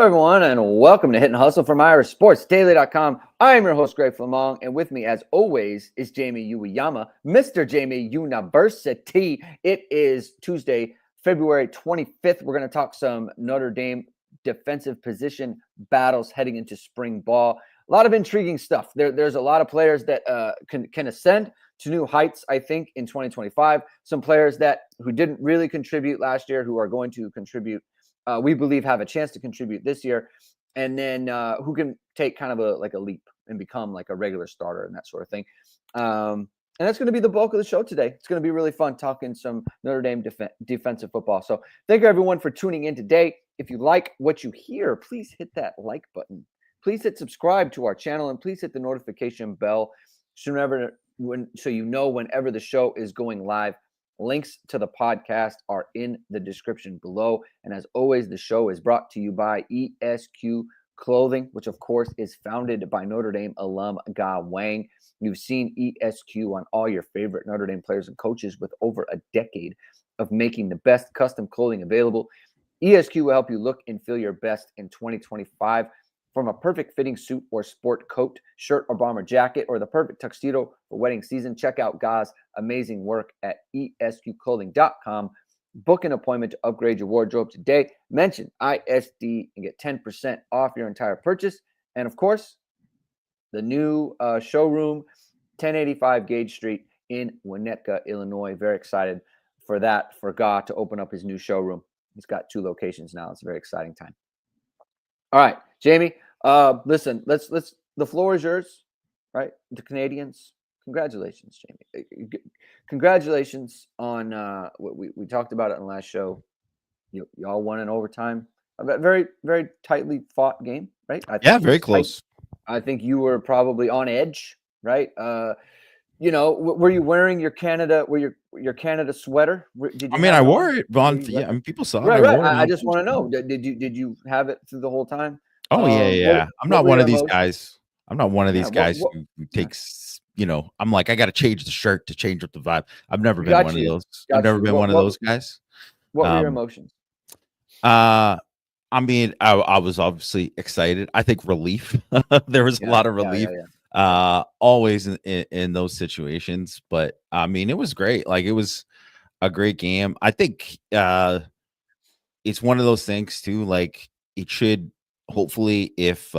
Hello, everyone, and welcome to Hit and Hustle from IrishSportsDaily.com. I am your host, Greg Flamong, and with me, as always, is Jamie Uwiyama, Mr. Jamie University. It is Tuesday, February 25th. We're going to talk some Notre Dame defensive position battles heading into spring ball. A lot of intriguing stuff. There's a lot of players that can ascend to new heights, I think, in 2025. Some players who didn't really contribute last year who are going to contribute, we believe, have a chance to contribute this year, and then who can take kind of a leap and become like a regular starter and that sort of thing. And that's going to be the bulk of the show today. It's going to be really fun talking some Notre Dame defensive football. So thank you, everyone, for tuning in today. If you like what you hear, please hit that like button. Please hit subscribe to our channel, and please hit the notification bell so you know whenever the show is going live. Links to the podcast are in the description below. And as always, the show is brought to you by ESQ Clothing, which of course is founded by Notre Dame alum Ge Wang. You've seen ESQ on all your favorite Notre Dame players and coaches with over a decade of making the best custom clothing available. ESQ will help you look and feel your best in 2025. From a perfect fitting suit or sport coat, shirt or bomber jacket, or the perfect tuxedo for wedding season, check out Ge's amazing work at esqclothing.com. Book an appointment to upgrade your wardrobe today. Mention ISD and get 10% off your entire purchase. And of course, the new showroom, 1085 Gage Street in Winnetka, Illinois. Very excited for that, for Ge to open up his new showroom. He's got 2 locations now. It's a very exciting time. All right, Jamie, listen, let's the floor is yours, right? The Canadians, congratulations, Jamie. Congratulations on what we talked about it in the last show. Y'all won in overtime. A very, very tightly fought game, right? Very close. I think you were probably on edge, right? Were you wearing your Canada sweater? I wore it, Vaughn. Yeah, people saw it. Right. I just want to know, did you have it through the whole time? Oh, yeah. I'm not one of these guys. I'm not one of these guys who takes, I'm like, I got to change the shirt to change up the vibe. I've never been one of those. I've never been one of those guys. What were your emotions? I was obviously excited. I think relief. There was a lot of relief. Always in those situations. But it was great. Like, it was a great game. I think it's one of those things too. Like, it should hopefully, if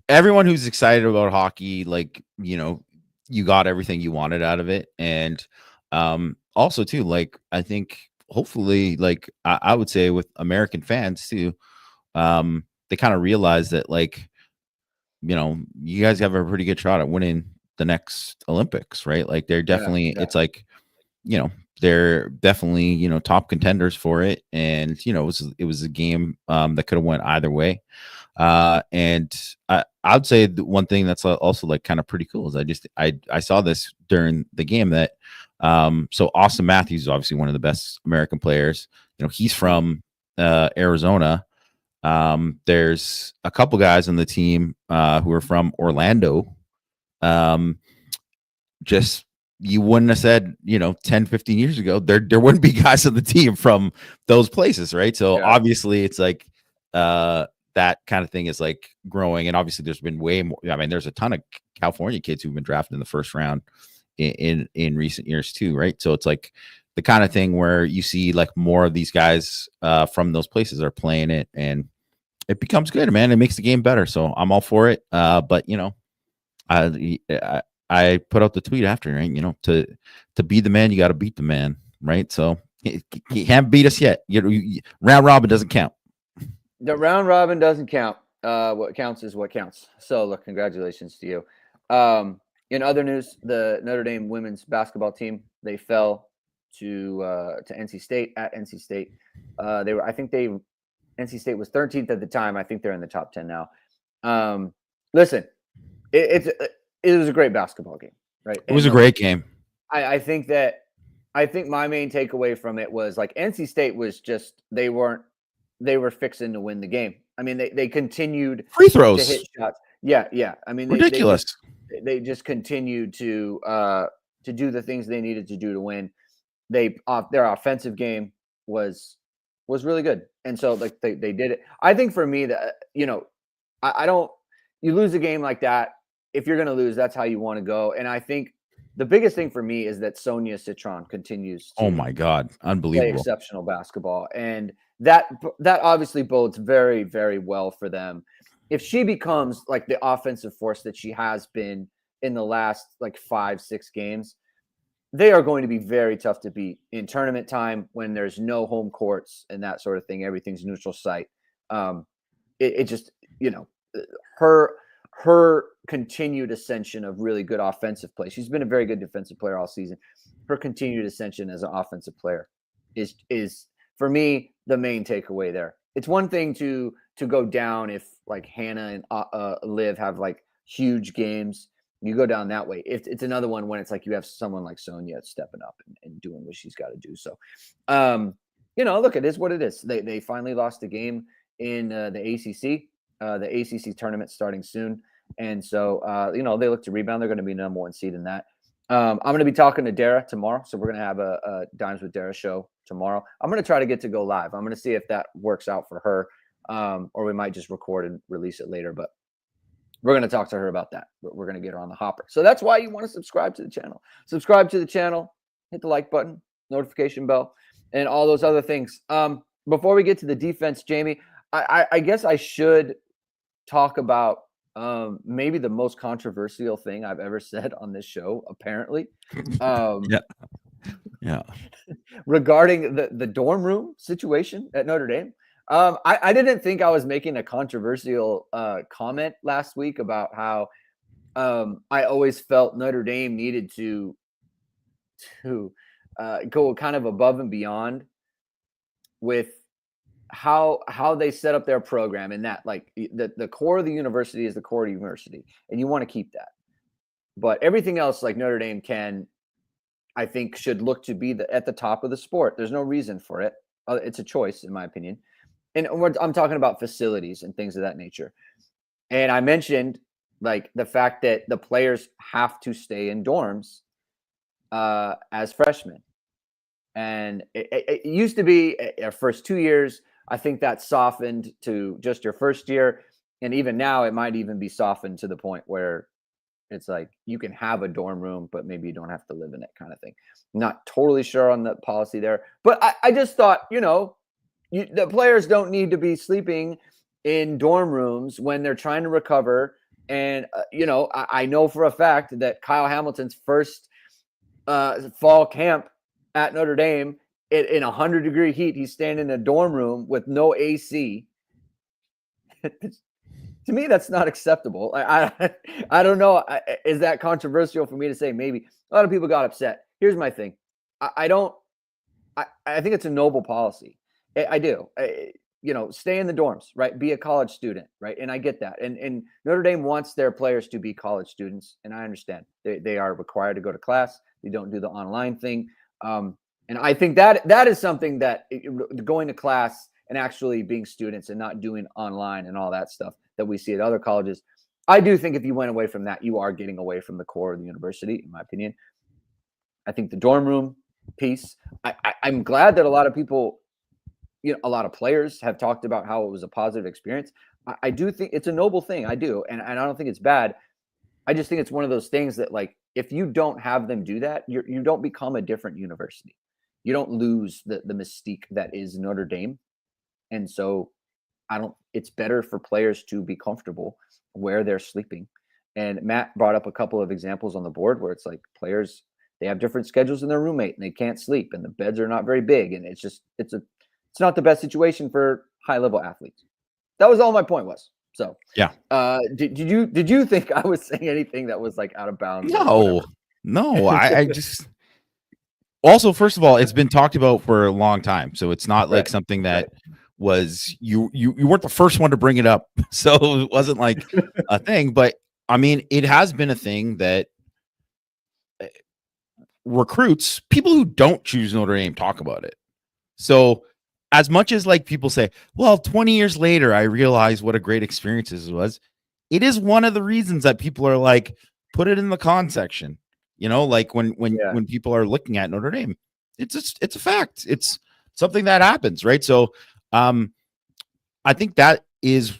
everyone who's excited about hockey, like, you got everything you wanted out of it. And also too, like, I think hopefully, like, I would say with American fans too, they kind of realize that, like, you guys have a pretty good shot at winning the next Olympics, right? Like, they're definitely, it's like, they're definitely, top contenders for it. And, it was a game that could have went either way. And I'd say the one thing that's also, like, kind of pretty cool is I saw this during the game that, so Austin Matthews is obviously one of the best American players. He's from Arizona. There's a couple guys on the team who are from Orlando. Just, you wouldn't have said, 10, 15 years ago, there wouldn't be guys on the team from those places, right? So obviously it's like that kind of thing is like growing. And obviously there's been way more. I mean, there's a ton of California kids who've been drafted in the first round in recent years too, right? So it's like the kind of thing where you see like more of these guys from those places are playing it, and it becomes good, man. It makes the game better. So I'm all for it. But I put out the tweet after, right? To be the man, you got to beat the man, right? So he can't beat us yet. Round robin doesn't count. The round robin doesn't count. What counts is what counts. So look, congratulations to you. In other news, the Notre Dame women's basketball team, they fell to NC State at NC State. NC State was 13th at the time. I think they're in the top 10 now. Listen, it was a great basketball game, right? It was a great game. I think my main takeaway from it was, like, NC State was just, they were fixing to win the game. I mean, they continued free throws to hit shots. Yeah. I mean, ridiculous. They just continued to do the things they needed to do to win. Their offensive game was really good. And so like they did it. I think for me that, I don't, you lose a game like that. If you're going to lose, that's how you want to go. And I think the biggest thing for me is that Sonia Citron continues to oh my God, play unbelievable. exceptional basketball. And that obviously bodes very, very well for them. If she becomes like the offensive force that she has been in the last like 5-6 games, they are going to be very tough to beat in tournament time when there's no home courts and that sort of thing. Everything's neutral site. It just, her continued ascension of really good offensive play. She's been a very good defensive player all season. Her continued ascension as an offensive player is for me the main takeaway there. It's one thing to go down if like Hannah and Liv have like huge games. You go down that way. It's another one when it's like you have someone like Sonia stepping up and doing what she's got to do. So, look, it is what it is. They finally lost a game in the ACC. The ACC tournament starting soon. And so, they look to rebound. They're going to be number 1 seed in that. I'm going to be talking to Dara tomorrow. So we're going to have a Dimes with Dara show tomorrow. I'm going to try to get to go live. I'm going to see if that works out for her. Or we might just record and release it later. But we're going to talk to her about that. We're going to get her on the hopper. So that's why you want to subscribe to the channel. Subscribe to the channel. Hit the like button, notification bell, and all those other things. Before we get to the defense, Jamie, I guess I should talk about maybe the most controversial thing I've ever said on this show, apparently. Yeah. Regarding the dorm room situation at Notre Dame. I didn't think I was making a controversial comment last week about how I always felt Notre Dame needed to go kind of above and beyond with how they set up their program, and that like the core of the university is the core of the university, and you want to keep that. But everything else, like Notre Dame I think should look to be at the top of the sport. There's no reason for it. It's a choice, in my opinion. And I'm talking about facilities and things of that nature. And I mentioned like the fact that the players have to stay in dorms as freshmen. And it used to be our first 2 years. I think that softened to just your first year. And even now it might even be softened to the point where it's like you can have a dorm room, but maybe you don't have to live in it kind of thing. Not totally sure on the policy there. But I just thought, the players don't need to be sleeping in dorm rooms when they're trying to recover. And, I know for a fact that Kyle Hamilton's first fall camp at Notre Dame in 100-degree heat, he's standing in a dorm room with no AC. To me, that's not acceptable. I don't know. Is that controversial for me to say? Maybe a lot of people got upset. Here's my thing. I think it's a noble policy. I do. Stay in the dorms, right? Be a college student, right? And I get that. And Notre Dame wants their players to be college students, and I understand. They are required to go to class. They don't do the online thing. And I think that is something that going to class and actually being students and not doing online and all that stuff that we see at other colleges. I do think if you went away from that, you are getting away from the core of the university, in my opinion. I think the dorm room piece, I'm glad that a lot of people, a lot of players have talked about how it was a positive experience. I do think it's a noble thing. I do. And I don't think it's bad. I just think it's one of those things that like, if you don't have them do that, you don't become a different university. You don't lose the mystique that is Notre Dame. And so it's better for players to be comfortable where they're sleeping. And Matt brought up a couple of examples on the board where it's like players, they have different schedules than their roommate and they can't sleep and the beds are not very big. And it's not the best situation for high level athletes. That was all my point was. So yeah. Did you think I was saying anything that was like out of bounds? No. I just also, first of all, it's been talked about for a long time. So it's not like something that was you weren't the first one to bring it up. So it wasn't like a thing, but I mean, it has been a thing that recruits, people who don't choose Notre Dame, talk about it. So as much as like people say, well, 20 years later, I realized what a great experience this was. It is one of the reasons that people are like, put it in the con section, like when people are looking at Notre Dame, it's a fact. It's something that happens. Right. So, I think that is,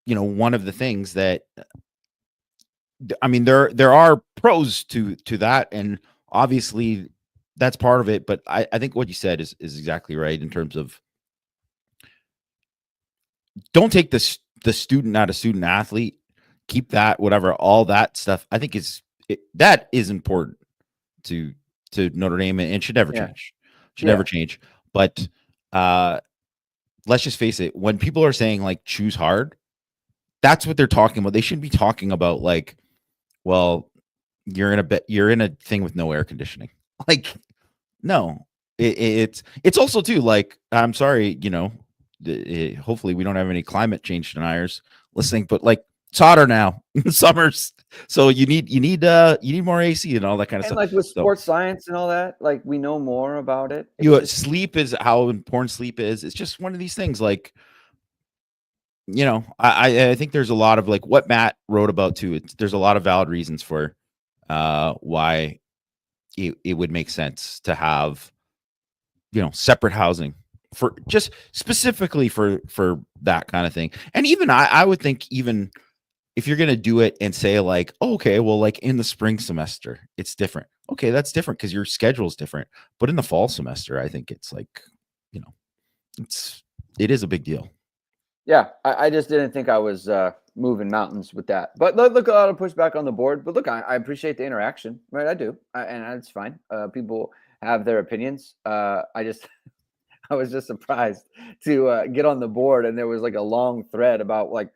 one of the things that, I mean, there are pros to that, and obviously that's part of it. But I think what you said is exactly right in terms of, don't take the student, not a student athlete. Keep that, whatever, all that stuff. I think that is important to Notre Dame, and should never change. Should never change. But let's just face it. When people are saying like choose hard, that's what they're talking about. They shouldn't be talking about like, well, you're in a thing with no air conditioning. Like, no, it's also too, like, I'm sorry, hopefully we don't have any climate change deniers listening, but like, it's hotter now in summers, so you need more AC and all that kind of stuff. Like with sports science and all that, like we know more about it. Sleep is how important sleep is. It's just one of these things, like, I think there's a lot of, like what Matt wrote about too. There's a lot of valid reasons for why it would make sense to have, separate housing for just specifically for that kind of thing. And even I would think, even if you're going to do it and say like, oh, okay, well, like in the spring semester, it's different. Okay, that's different because your schedule is different. But in the fall semester, I think it's like, it is a big deal. Yeah, I just didn't think I was moving mountains with that. But look, a lot of pushback on the board. But look, I appreciate the interaction, right? I do, and it's fine. People have their opinions. I was just surprised to get on the board, and there was like a long thread about like,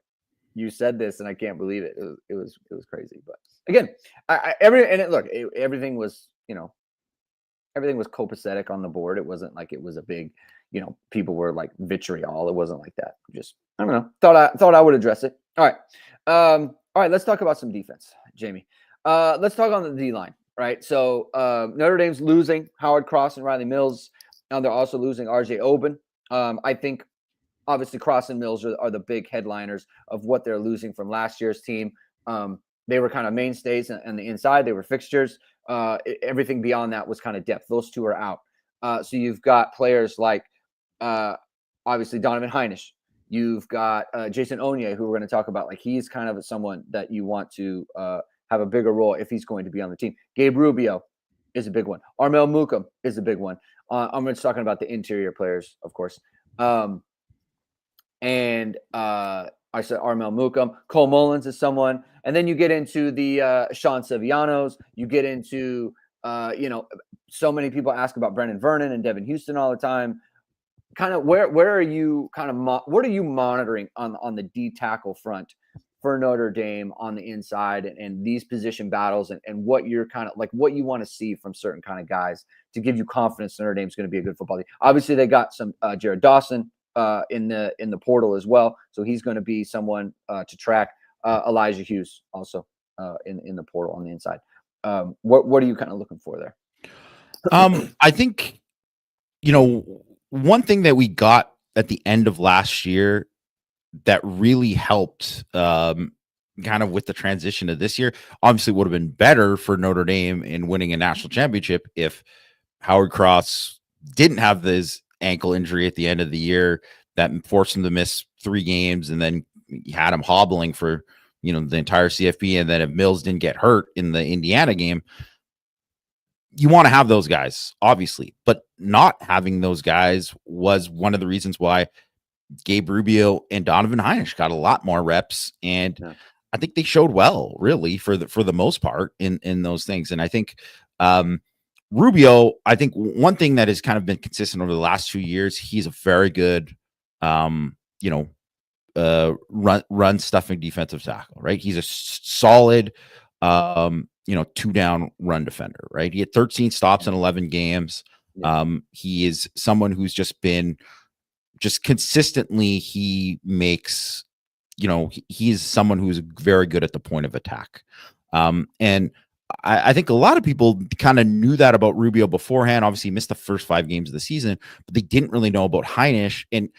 you said this, and I can't believe it. It was crazy. But again, everything was, everything was copacetic on the board. It wasn't like it was a big, people were like vitriol. It wasn't like that. Just, I don't know. Thought I would address it. All right. All right. Let's talk about some defense, Jamie. Let's talk on the D line, right? So Notre Dame's losing Howard Cross and Riley Mills. Now they're also losing RJ Oben. I think obviously Cross and Mills are the big headliners of what they're losing from last year's team. They were kind of mainstays on the inside. They were fixtures. Everything beyond that was kind of depth. Those two are out. So you've got players like obviously Donovan Heinisch. You've got Jason Onye, who we're going to talk about. Like, he's kind of someone that you want to have a bigger role if he's going to be on the team. Gabe Rubio is a big one. Armel Mukam is a big one. I'm just talking about the interior players, of course. And I said Armel Mukam. Cole Mullins is someone. And then you get into the Sean Sevillanos. You get into, so many people ask about Brendan Vernon and Devin Houston all the time. Kind of where are you what are you monitoring on the D tackle front for Notre Dame on the inside and these position battles and what you're kind of like, what you want to see from certain kind of guys to give you confidence Notre Dame's going to be a good football team? Obviously, they got some Jared Dawson in the portal as well, so he's going to be someone to track. Elijah Hughes also in the portal on the inside. What are you kind of looking for there? I think, one thing that we got at the end of last year that really helped kind of with the transition to this year, obviously would have been better for Notre Dame in winning a national championship if Howard Cross didn't have this ankle injury at the end of the year that forced him to miss 3 games, and then had him hobbling for, the entire CFP. And then if Mills didn't get hurt in the Indiana game, you want to have those guys, obviously, but not having those guys was one of the reasons why Gabe Rubio and Donovan Heinisch got a lot more reps. And I think they showed well, really, for the most part in those things. And I think Rubio, I think one thing that has kind of been consistent over the last 2 years, he's a very good, run stuffing defensive tackle, right? He's a solid, 2-down run defender, right? He had 13 stops in 11 games. He is someone who's just been consistently, he makes, he's someone who's very good at the point of attack. And I think a lot of people kind of knew that about Rubio beforehand. Obviously, he missed the first 5 games of the season, but they didn't really know about Heinisch. And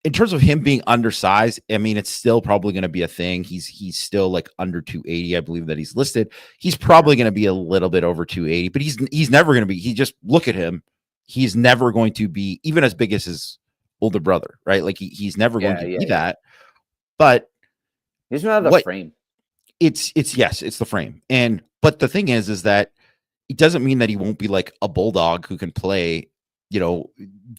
in terms of him being undersized, I mean, it's still probably going to be a thing. He's still like under 280, I believe that he's listed. He's probably going to be a little bit over 280, but he's never going to be. He just look at him. He's never going to be even as big as his older brother, right? Like he's never going to be that. But he doesn't have the frame. It's the frame. But the thing is that it doesn't mean that he won't be like a bulldog who can play. Do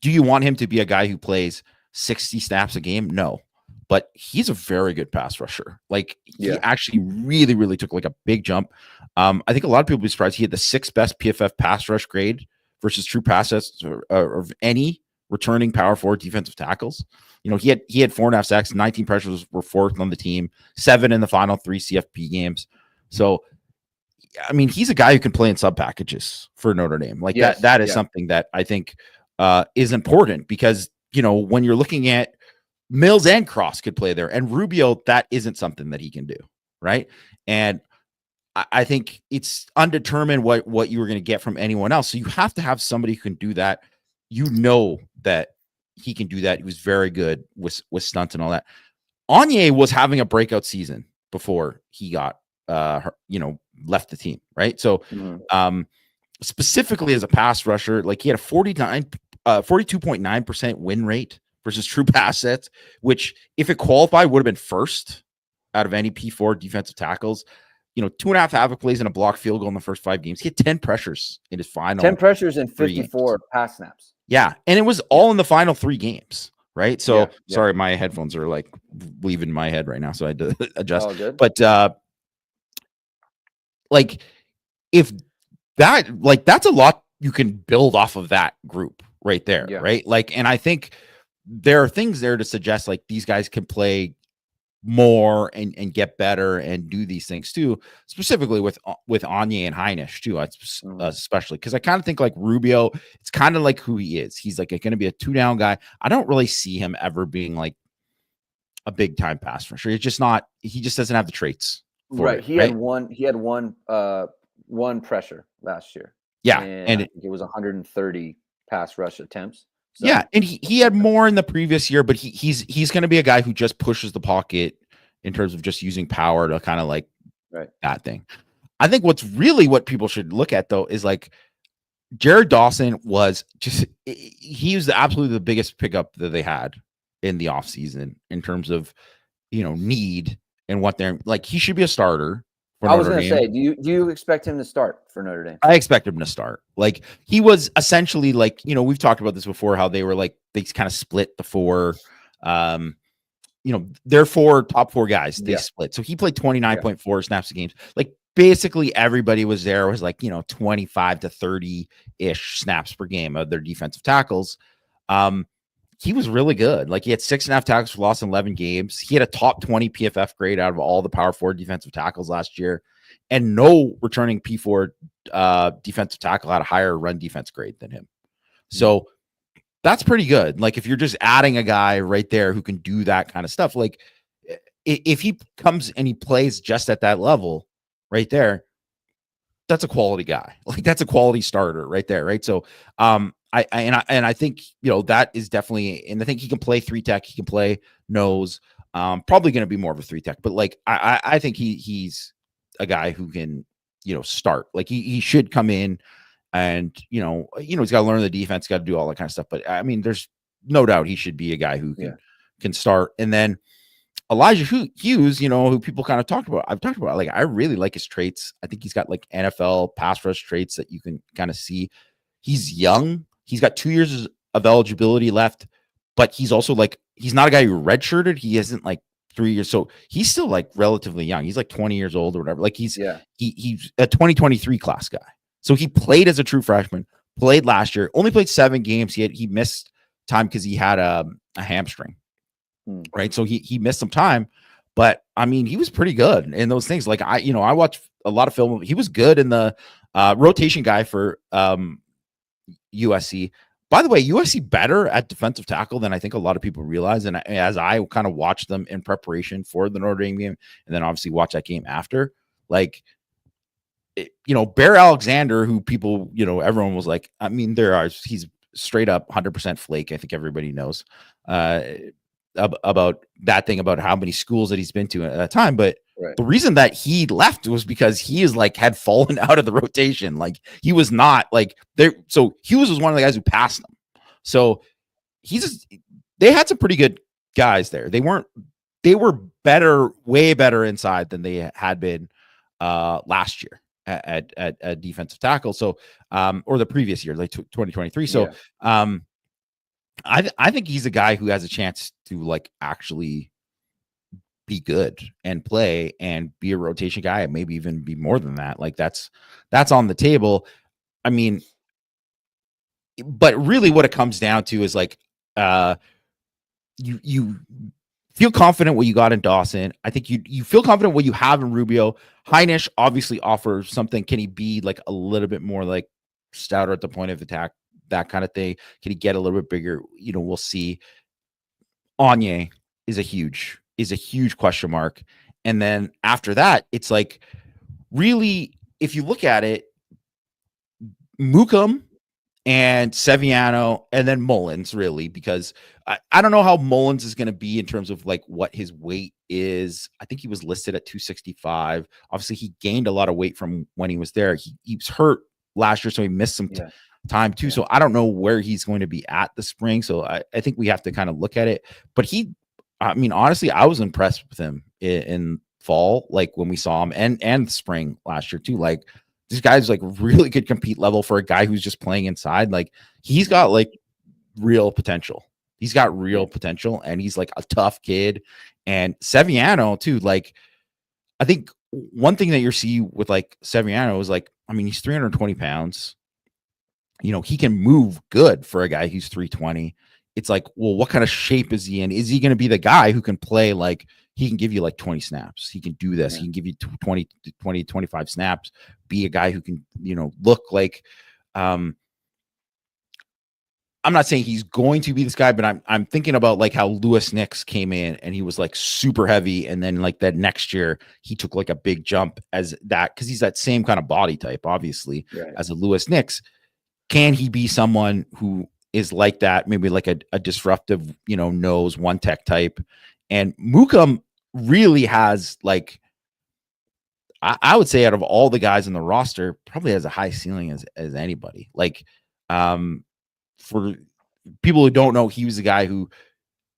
you want him to be a guy who plays 60 snaps a game? No. But he's a very good pass rusher. Like he actually really, really took like a big jump. I think a lot of people will be surprised. He had the 6th best PFF pass rush grade versus true passes of any returning power forward defensive tackles. He had 4.5 sacks, 19 pressures, were 4th on the team, 7 in the final 3 CFP games. So, I mean, he's a guy who can play in sub packages for Notre Dame. Like that is something that I think is important because, when you're looking at Mills and Cross could play there, and Rubio, that isn't something that he can do, right? And I think it's undetermined what you were going to get from anyone else. So you have to have somebody who can do that. That he can do that. He was very good with stunts and all that. Anye was having a breakout season before he got left the team, right? So specifically as a pass rusher, like he had a 42.9% win rate versus true pass sets, which if it qualified would have been 1st out of any P4 defensive tackles. 2.5 havoc plays and a block field goal in the first 5 games. He had 10 pressures in his final 10 pressures and 54 pass snaps. Yeah. And it was all in the final 3 games, right? So sorry, my headphones are like leaving my head right now, so I had to adjust. Oh, good. But like if that, like that's a lot you can build off of that group right there, right? Like, and I think there are things there to suggest like these guys can play more and get better and do these things too, specifically with Anye and Heinisch too, especially because I kind of think like Rubio, it's kind of like who he is. He's like going to be a 2-down guy. I don't really see him ever being like a big time pass rusher. It's just not. He just doesn't have the traits. Right. He had one pressure last year. Yeah, and it was 130 pass rush attempts. So. Yeah, and he had more in the previous year, but he's going to be a guy who just pushes the pocket in terms of just using power to kind of like that thing. I think what people should look at though is like Jared Dawson was absolutely the biggest pickup that they had in the offseason in terms of need and what they're like. He should be a starter. I was going to say, do you expect him to start for Notre Dame? I expect him to start. Like he was essentially like, we've talked about this before, how they were like, they kind of split the 4, their 4 top 4 guys, they split. So he played 29.4 snaps a game. Like basically everybody was like, 25 to 30-ish snaps per game of their defensive tackles. He was really good. Like he had 6.5 tackles for loss in 11 games. He had a top 20 PFF grade out of all the power forward defensive tackles last year. And no returning P4 defensive tackle had a higher run defense grade than him. So that's pretty good. Like if you're just adding a guy right there who can do that kind of stuff, like if he comes and he plays just at that level right there, that's a quality guy. Like that's a quality starter right there. Right. So, I think, that is definitely, and I think he can play 3-tech. He can play nose, probably going to be more of a 3-tech, but like, I think he's a guy who can, start. Like he should come in and, he's got to learn the defense, got to do all that kind of stuff. But I mean, there's no doubt he should be a guy who can start. And then Elijah Hughes, who people kind of I've talked about, like, I really like his traits. I think he's got like NFL pass rush traits that you can kind of see. He's young. He's got 2 years of eligibility left, but he's also like, he's not a guy who redshirted. He isn't like 3 years. So he's still like relatively young. He's like 20 years old or whatever. Like he's a 2023 class guy. So he played as a true freshman, played last year, only played 7 games. He missed time because he had a hamstring. Right. So he missed some time, but I mean, he was pretty good in those things. Like I watched a lot of film. He was good in the rotation guy for USC. By the way, USC better at defensive tackle than I think a lot of people realize. And as I kind of watched them in preparation for the Notre Dame game, and then obviously watch that game after, like, Bear Alexander, who people, everyone was like, I mean, he's straight up 100% flake. I think everybody knows about that thing, about how many schools that he's been to at that time. But the reason that he left was because he is like had fallen out of the rotation. Like he was not like there. So Hughes was one of the guys who passed them. So he's just, they had some pretty good guys there. They were better, way better inside than they had been last year at defensive tackle. So, or the previous year, like 2023. So, I think he's a guy who has a chance to like actually be good and play and be a rotation guy, and maybe even be more than that. Like that's on the table. I mean, but really what it comes down to is like, you feel confident what you got in Dawson. I think you feel confident what you have in Rubio. Heinisch obviously offers something. Can he be like a little bit more like stouter at the point of attack, that kind of thing? Can he get a little bit bigger? You know, we'll see. Anye is a huge question mark. And then after that, it's like, really, if you look at it, Mukum and Seviano, and then Mullins, really, because I don't know how Mullins is going to be in terms of like what his weight is. I think he was listed at 265. Obviously, he gained a lot of weight from when he was there. He was hurt last year, so he missed some time too. So I don't know where he's going to be at the spring. So I think we have to kind of look at it. But I mean, honestly, I was impressed with him in fall, like when we saw him, and spring last year too. Like, this guy's like really good compete level for a guy who's just playing inside. Like, he's got like real potential. He's got real potential, and he's like a tough kid. And Seviano too. Like, I think one thing that you see with like Seviano is like, I mean, he's 320 pounds. You know, he can move good for a guy who's 320. It's like, well, what kind of shape is he in? Is he going to be the guy who can play like, he can give you like 20 snaps. He can do this. He can give you 20, 25 snaps, be a guy who can, you know, look like, I'm not saying he's going to be this guy, but I'm thinking about like how Lewis Nix came in and he was like super heavy. And then like that next year he took like a big jump as that, because he's that same kind of body type, obviously, as a Lewis Nix. Can he be someone who is like that? Maybe like a disruptive, you know, nose one tech type. And Mukum really has like, I would say out of all the guys in the roster, probably has a high ceiling as anybody. Like, for people who don't know, he was a guy who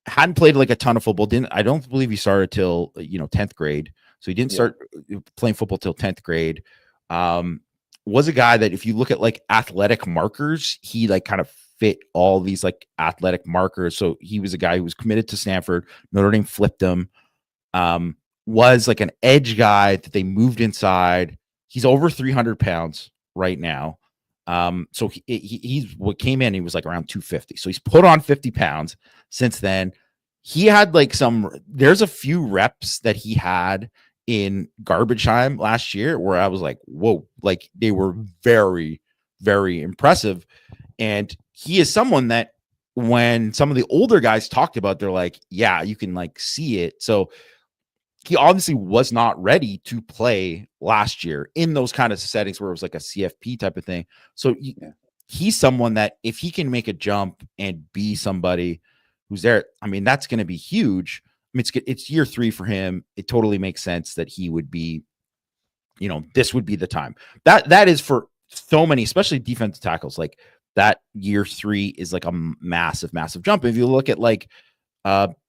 hadn't played like a ton of football. I don't believe he started till, you know, 10th grade. So he didn't start playing football till 10th grade. Was a guy that if you look at like athletic markers, he like kind of fit all these like athletic markers. So he was a guy who was committed to Stanford. Notre Dame flipped him. Was like an edge guy that they moved inside. He's over 300 pounds right now. So he's what came in, he was like around 250. So he's put on 50 pounds since then. He had like there's a few reps that he had in garbage time last year where I was like, whoa, like they were very, very impressive. And he is someone that when some of the older guys talked about, they're like, yeah, you can like see it. So he obviously was not ready to play last year in those kind of settings where it was like a CFP type of thing. So he's someone that if he can make a jump and be somebody who's there, I mean, that's going to be huge. I mean, it's year 3 for him. It totally makes sense that he would be, you know, this would be the time. That is for so many, especially defensive tackles. Like that year 3 is like a massive, massive jump. If you look at like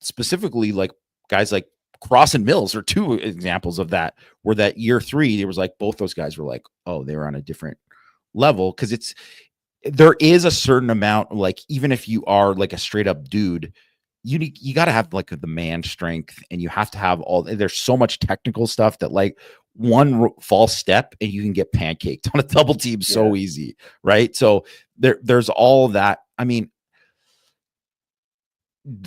specifically like guys like Cross and Mills are 2 examples of that, where that year 3, there was like both those guys were like, oh, they were on a different level. Because there is a certain amount, like even if you are like a straight up dude, you got to have like the man strength, and you have to have there's so much technical stuff that like one false step and you can get pancaked on a double team so easy, right? So there's all of that. I mean,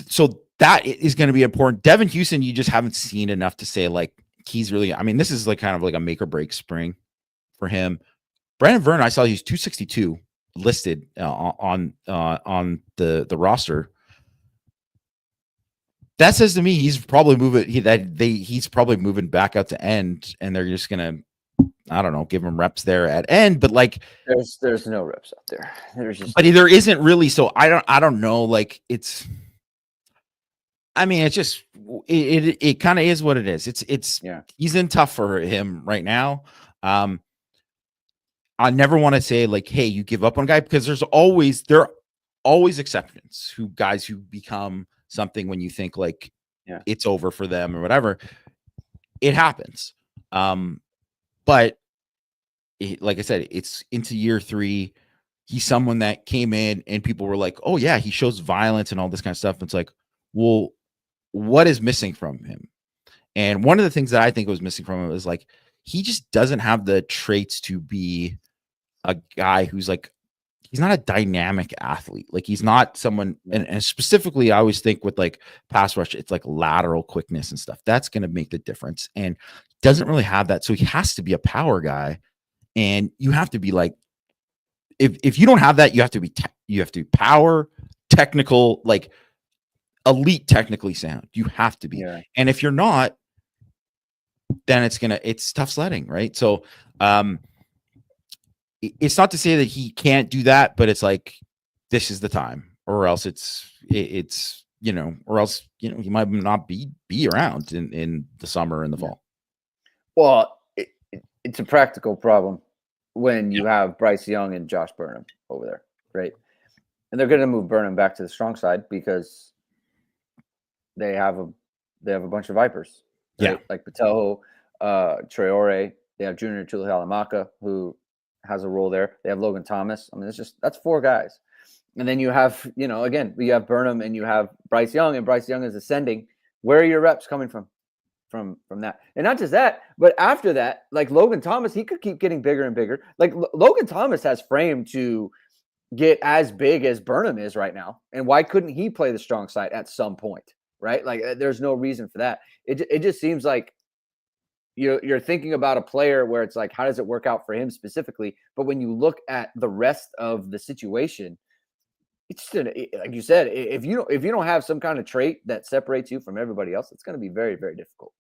so that is going to be important. Devin Houston, you just haven't seen enough to say like he's really, I mean, this is like kind of like a make or break spring for him. Brandon Vernon, I saw he's 262 listed on the roster. That says to me he's probably he's probably moving back out to end, and they're just gonna, I don't know, give him reps there at end. But like there's no reps out there. There isn't really. So I don't know. Like it's, I mean, it's just it kind of is what it is. It's he's in tough for him right now. I never want to say like, hey, you give up on a guy, because there are always exceptions guys who become something when you think like Yeah. it's over for them or whatever. It happens. But like I said, it's into year 3. He's someone that came in and people were like, oh yeah, he shows violence and all this kind of stuff. It's like, well, what is missing from him? And one of the things that I think was missing from him is like, he just doesn't have the traits to be a guy who's like, he's not a dynamic athlete. Like he's not someone, and specifically, I always think with like pass rush, it's like lateral quickness and stuff. That's going to make the difference. And doesn't really have that. So he has to be a power guy. And you have to be like, if you don't have that, you have to be, you have to be power, technical, like elite, technically sound. You have to be. Yeah. And if you're not, then it's tough sledding. Right. So, it's not to say that he can't do that, but it's like, this is the time, or else it's, or else, he might not be around in the summer and the fall. Well, it's a practical problem when you have Bryce Young and Josh Burnham over there, right? And they're going to move Burnham back to the strong side because they have a bunch of Vipers, right? Yeah, like Patelho, Traore. They have Junior Tuihalamaka, who has a role there. They have Logan Thomas. I mean, that's 4 guys. And then you have, again, you have Burnham and you have Bryce Young, and Bryce Young is ascending. Where are your reps coming from that? And not just that, but after that, like Logan Thomas, he could keep getting bigger and bigger. Like Logan Thomas has frame to get as big as Burnham is right now. And why couldn't he play the strong side at some point, right? Like there's no reason for that. It just seems like you're thinking about a player where it's like, how does it work out for him specifically? But when you look at the rest of the situation, it's like you said, if you don't have some kind of trait that separates you from everybody else, it's going to be very, very difficult.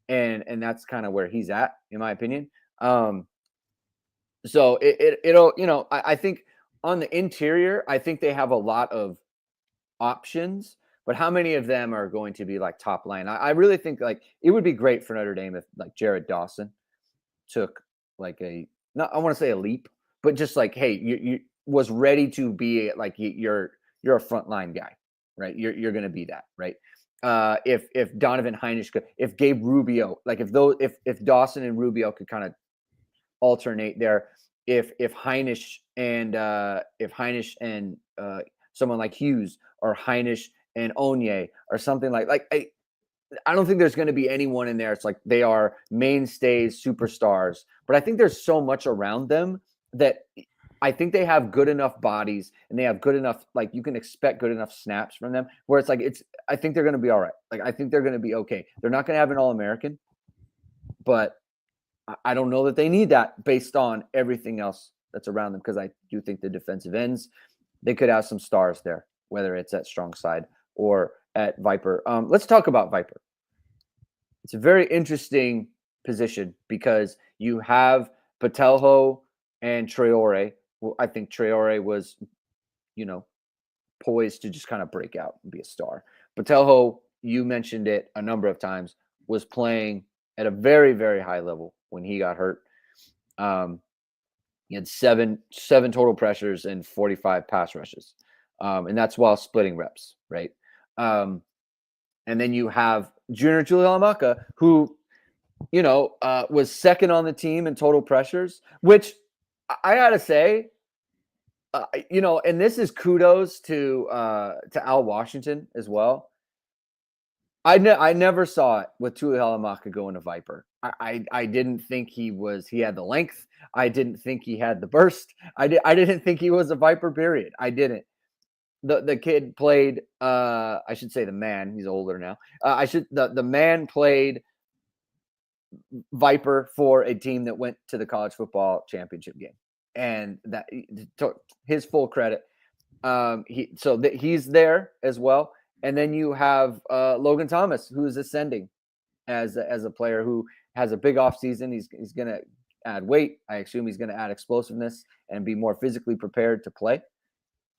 And that's kind of where he's at, in my opinion. So it'll, I think on the interior, I think they have a lot of options. But how many of them are going to be like top line? I really think like it would be great for Notre Dame if like Jared Dawson took like I want to say a leap, but just like, hey, you was ready to be like you're a frontline guy, right? You're going to be that, right? If Donovan Heinisch could, if Gabe Rubio, like if Dawson and Rubio could kind of alternate there, if Heinisch and someone like Hughes or Heinisch and Onye or something like I don't think there's going to be anyone in there. It's like they are mainstays, superstars, but I think there's so much around them that I think they have good enough bodies and they have good enough, like you can expect good enough snaps from them where it's like, I think they're going to be all right. Like, I think they're going to be okay. They're not going to have an All-American, but I don't know that they need that based on everything else that's around them. Cause I do think the defensive ends, they could have some stars there, whether it's at strong side or at Viper. Let's talk about Viper. It's a very interesting position because you have Patelho and Traore. Well, I think Traore was, poised to just kind of break out and be a star. Patelho, you mentioned it a number of times, was playing at a very, very high level when he got hurt. He had seven total pressures and 45 pass rushes. And that's while splitting reps, right? And then you have Junior Tuihalamaka, who, was second on the team in total pressures, which I got to say, and this is kudos to Al Washington as well. I never saw it with Tuihalamaka going to Viper. I didn't think he had the length. I didn't think he had the burst. I didn't think he was a Viper, period. I didn't. The kid played, I should say the man, he's older now. The man played Viper for a team that went to the college football championship game. And that to his full credit. He's there as well. And then you have Logan Thomas, who is ascending as a player who has a big offseason. He's going to add weight. I assume he's going to add explosiveness and be more physically prepared to play.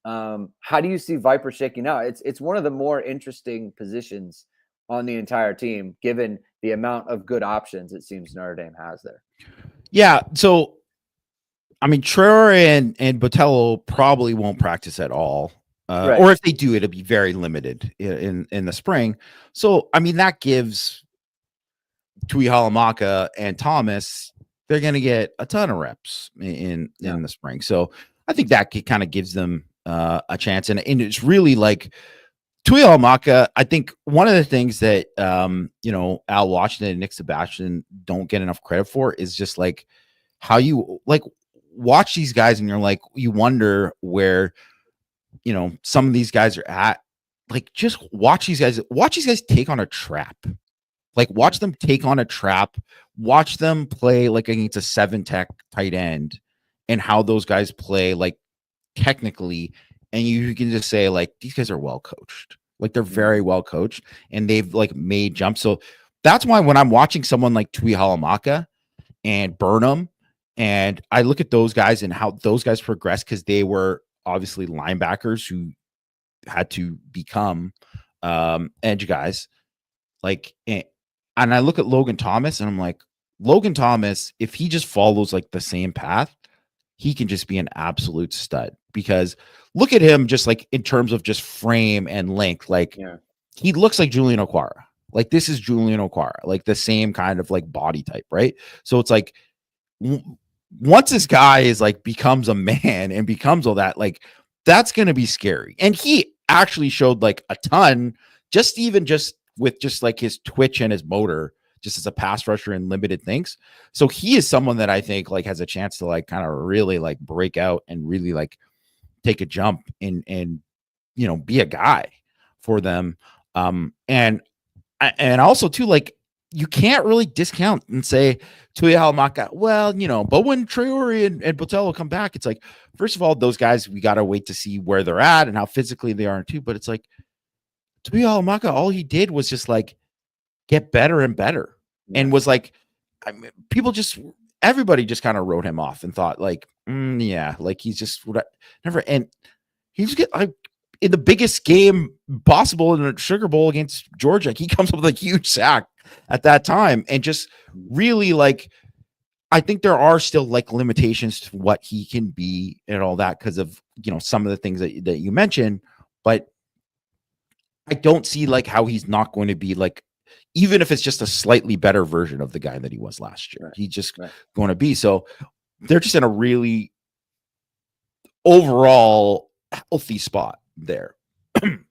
How do you see Viper shaking out? It's one of the more interesting positions on the entire team, given the amount of good options it seems Notre Dame has there. Yeah. So, I mean, Traore and Botello probably won't practice at all. Or if they do, it'll be very limited in the spring. So, I mean, that gives Tui Halamaka and Thomas, they're going to get a ton of reps in the spring. So I think that kind of gives them a chance. And it's really like Tui Halamaka. I think one of the things that, Al Washington and Nick Sebastian don't get enough credit for is just like how you like watch these guys and you're like, you wonder where, some of these guys are at. Like, just watch these guys take on a trap. Like, watch them take on a trap, watch them play like against a 7-tech tight end and how those guys play like technically. And you can just say like, these guys are well coached. Like, they're very well coached and they've like made jumps. So that's why when I'm watching someone like Tui Halamaka and Burnham, and I look at those guys and how those guys progress, because they were obviously linebackers who had to become edge guys. Like, and I look at Logan Thomas and I'm like, Logan Thomas, if he just follows like the same path, he can just be an absolute stud. Because look at him just like in terms of just frame and length. Like, he looks like Julian Okwara. Like, this is Julian Okwara, like the same kind of like body type, right? So it's like, once this guy is like becomes a man and becomes all that, like, that's going to be scary. And he actually showed like a ton, just with just like his twitch and his motor, just as a pass rusher and limited things. So he is someone that I think like has a chance to like kind of really like break out and really like take a jump and be a guy for them. And also too, like, you can't really discount and say Tui Halamaka, well, but when Traore and Botello come back, it's like, first of all, those guys, we got to wait to see where they're at and how physically they are too. But it's like, Tui Halamaka, all he did was just like get better and better. And was like, I mean, everybody just kind of wrote him off and thought like, like he's just never. And he's in the biggest game possible in a Sugar Bowl against Georgia, he comes up with a huge sack at that time. And just really like, I think there are still like limitations to what he can be and all that because of, some of the things that you mentioned. But I don't see like how he's not going to be like, even if it's just a slightly better version of the guy that he was last year, he's just going to be. So they're just in a really overall healthy spot there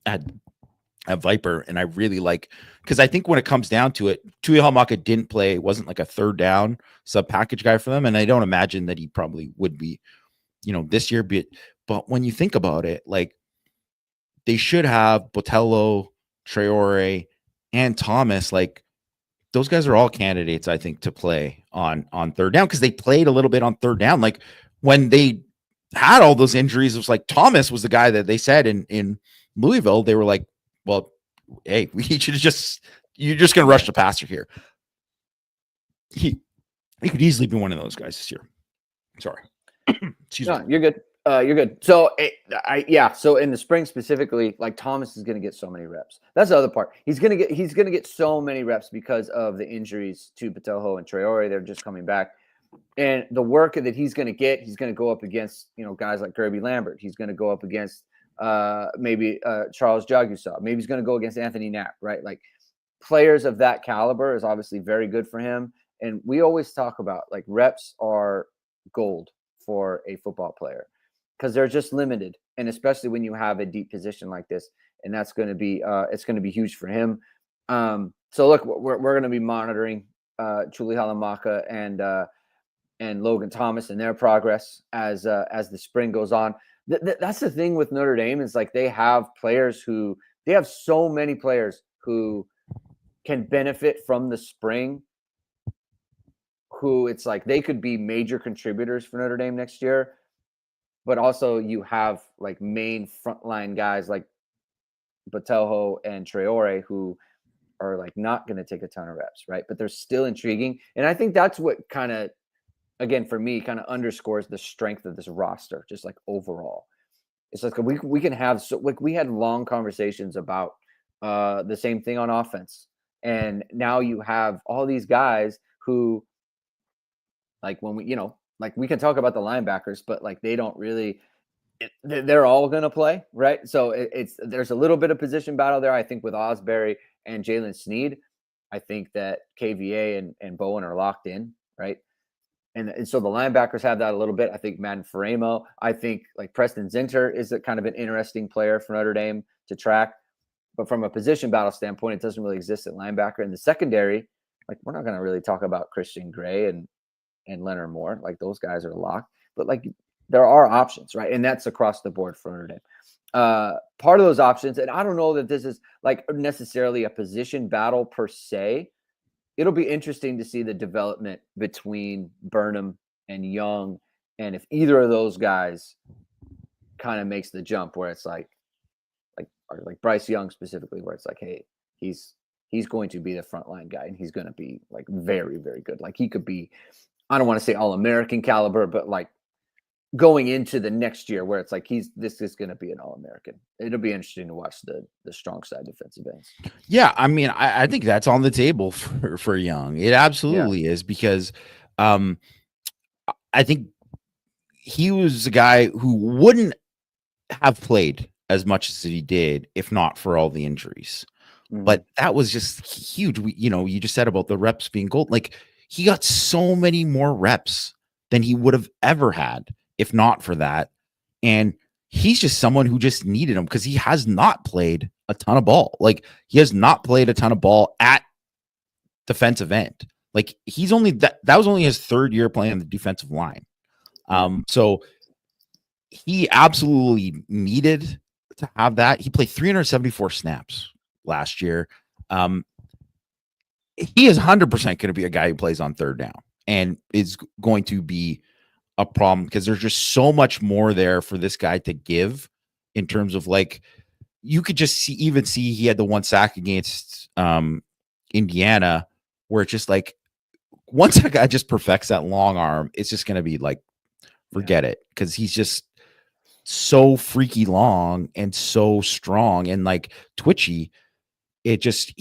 at Viper. And I really like, because I think when it comes down to it, Tui Halamaka didn't play, wasn't like a third down sub package guy for them. And I don't imagine that he probably would be, this year. But when you think about it, like, they should have Botello, Traore, and Thomas. Like, those guys are all candidates, I think, to play on third down, because they played a little bit on third down. Like, when they had all those injuries, it was like Thomas was the guy that they said in Louisville, they were like, well, hey, we should you're just going to rush the passer here. He could easily be one of those guys this year. Sorry. Excuse me. You're good. You're good. So so in the spring specifically, like, Thomas is going to get so many reps. That's the other part. He's going to get so many reps because of the injuries to Botelho and Traore. They're just coming back. And the work that he's going to get, he's going to go up against, guys like Kirby Lambert. He's going to go up against maybe Charles Jagusa. Maybe he's going to go against Anthony Knapp, right? Like, players of that caliber is obviously very good for him. And we always talk about, like, reps are gold for a football player because they're just limited. And especially when you have a deep position like this, and that's going to be, it's going to be huge for him. So look, we're going to be monitoring Tui Halamaka and Logan Thomas and their progress as the spring goes on. That's the thing with Notre Dame, is like, they have so many players who can benefit from the spring, who it's like they could be major contributors for Notre Dame next year. But also you have like main frontline guys like Botelho and Traore who are like not going to take a ton of reps, right? But they're still intriguing. And I think that's what kind of, again, for me, kind of underscores the strength of this roster, just like overall. It's like we can have, so like, we had long conversations about the same thing on offense. And now you have all these guys who, like, when we, like, we can talk about the linebackers, but like, they don't really, they're all going to play, right? So there's a little bit of position battle there. I think with Osbury and Jalen Sneed, I think that KVA and Bowen are locked in, right? And so the linebackers have that a little bit. I think Madden Faremo. I think like Preston Zinter is a kind of an interesting player for Notre Dame to track. But from a position battle standpoint, it doesn't really exist at linebacker. In the secondary, like we're not going to really talk about Christian Gray and Leonard Moore. Like those guys are locked. But like there are options, right? And that's across the board for Notre Dame. Part of those options, and I don't know that this is like necessarily a position battle per se. It'll be interesting to see the development between Burnham and Young, and if either of those guys kind of makes the jump where it's like Bryce Young specifically, where it's like, hey, he's going to be the frontline guy, and he's going to be like very, very good. Like he could be, I don't want to say All-American caliber, but like going into the next year where it's like this is going to be an All-American. It'll be interesting to watch the strong side defensive ends. Yeah, I mean, I think that's on the table for Young. It absolutely is, because I think he was a guy who wouldn't have played as much as he did if not for all the injuries. But that was just huge. You just said about the reps being gold. Like he got so many more reps than he would have ever had if not for that. And he's just someone who just needed him because he has not played a ton of ball. Like he has not played a ton of ball at defensive end. Like he's only that was only his third year playing on the defensive line. So he absolutely needed to have that. He played 374 snaps last year. He is 100% going to be a guy who plays on third down and is going to be a problem because there's just so much more there for this guy to give in terms of like, you could just see he had the one sack against Indiana where it's just like, once a guy just perfects that long arm, it's just going to be like, forget it. Cause he's just so freaky long and so strong and like twitchy. He's just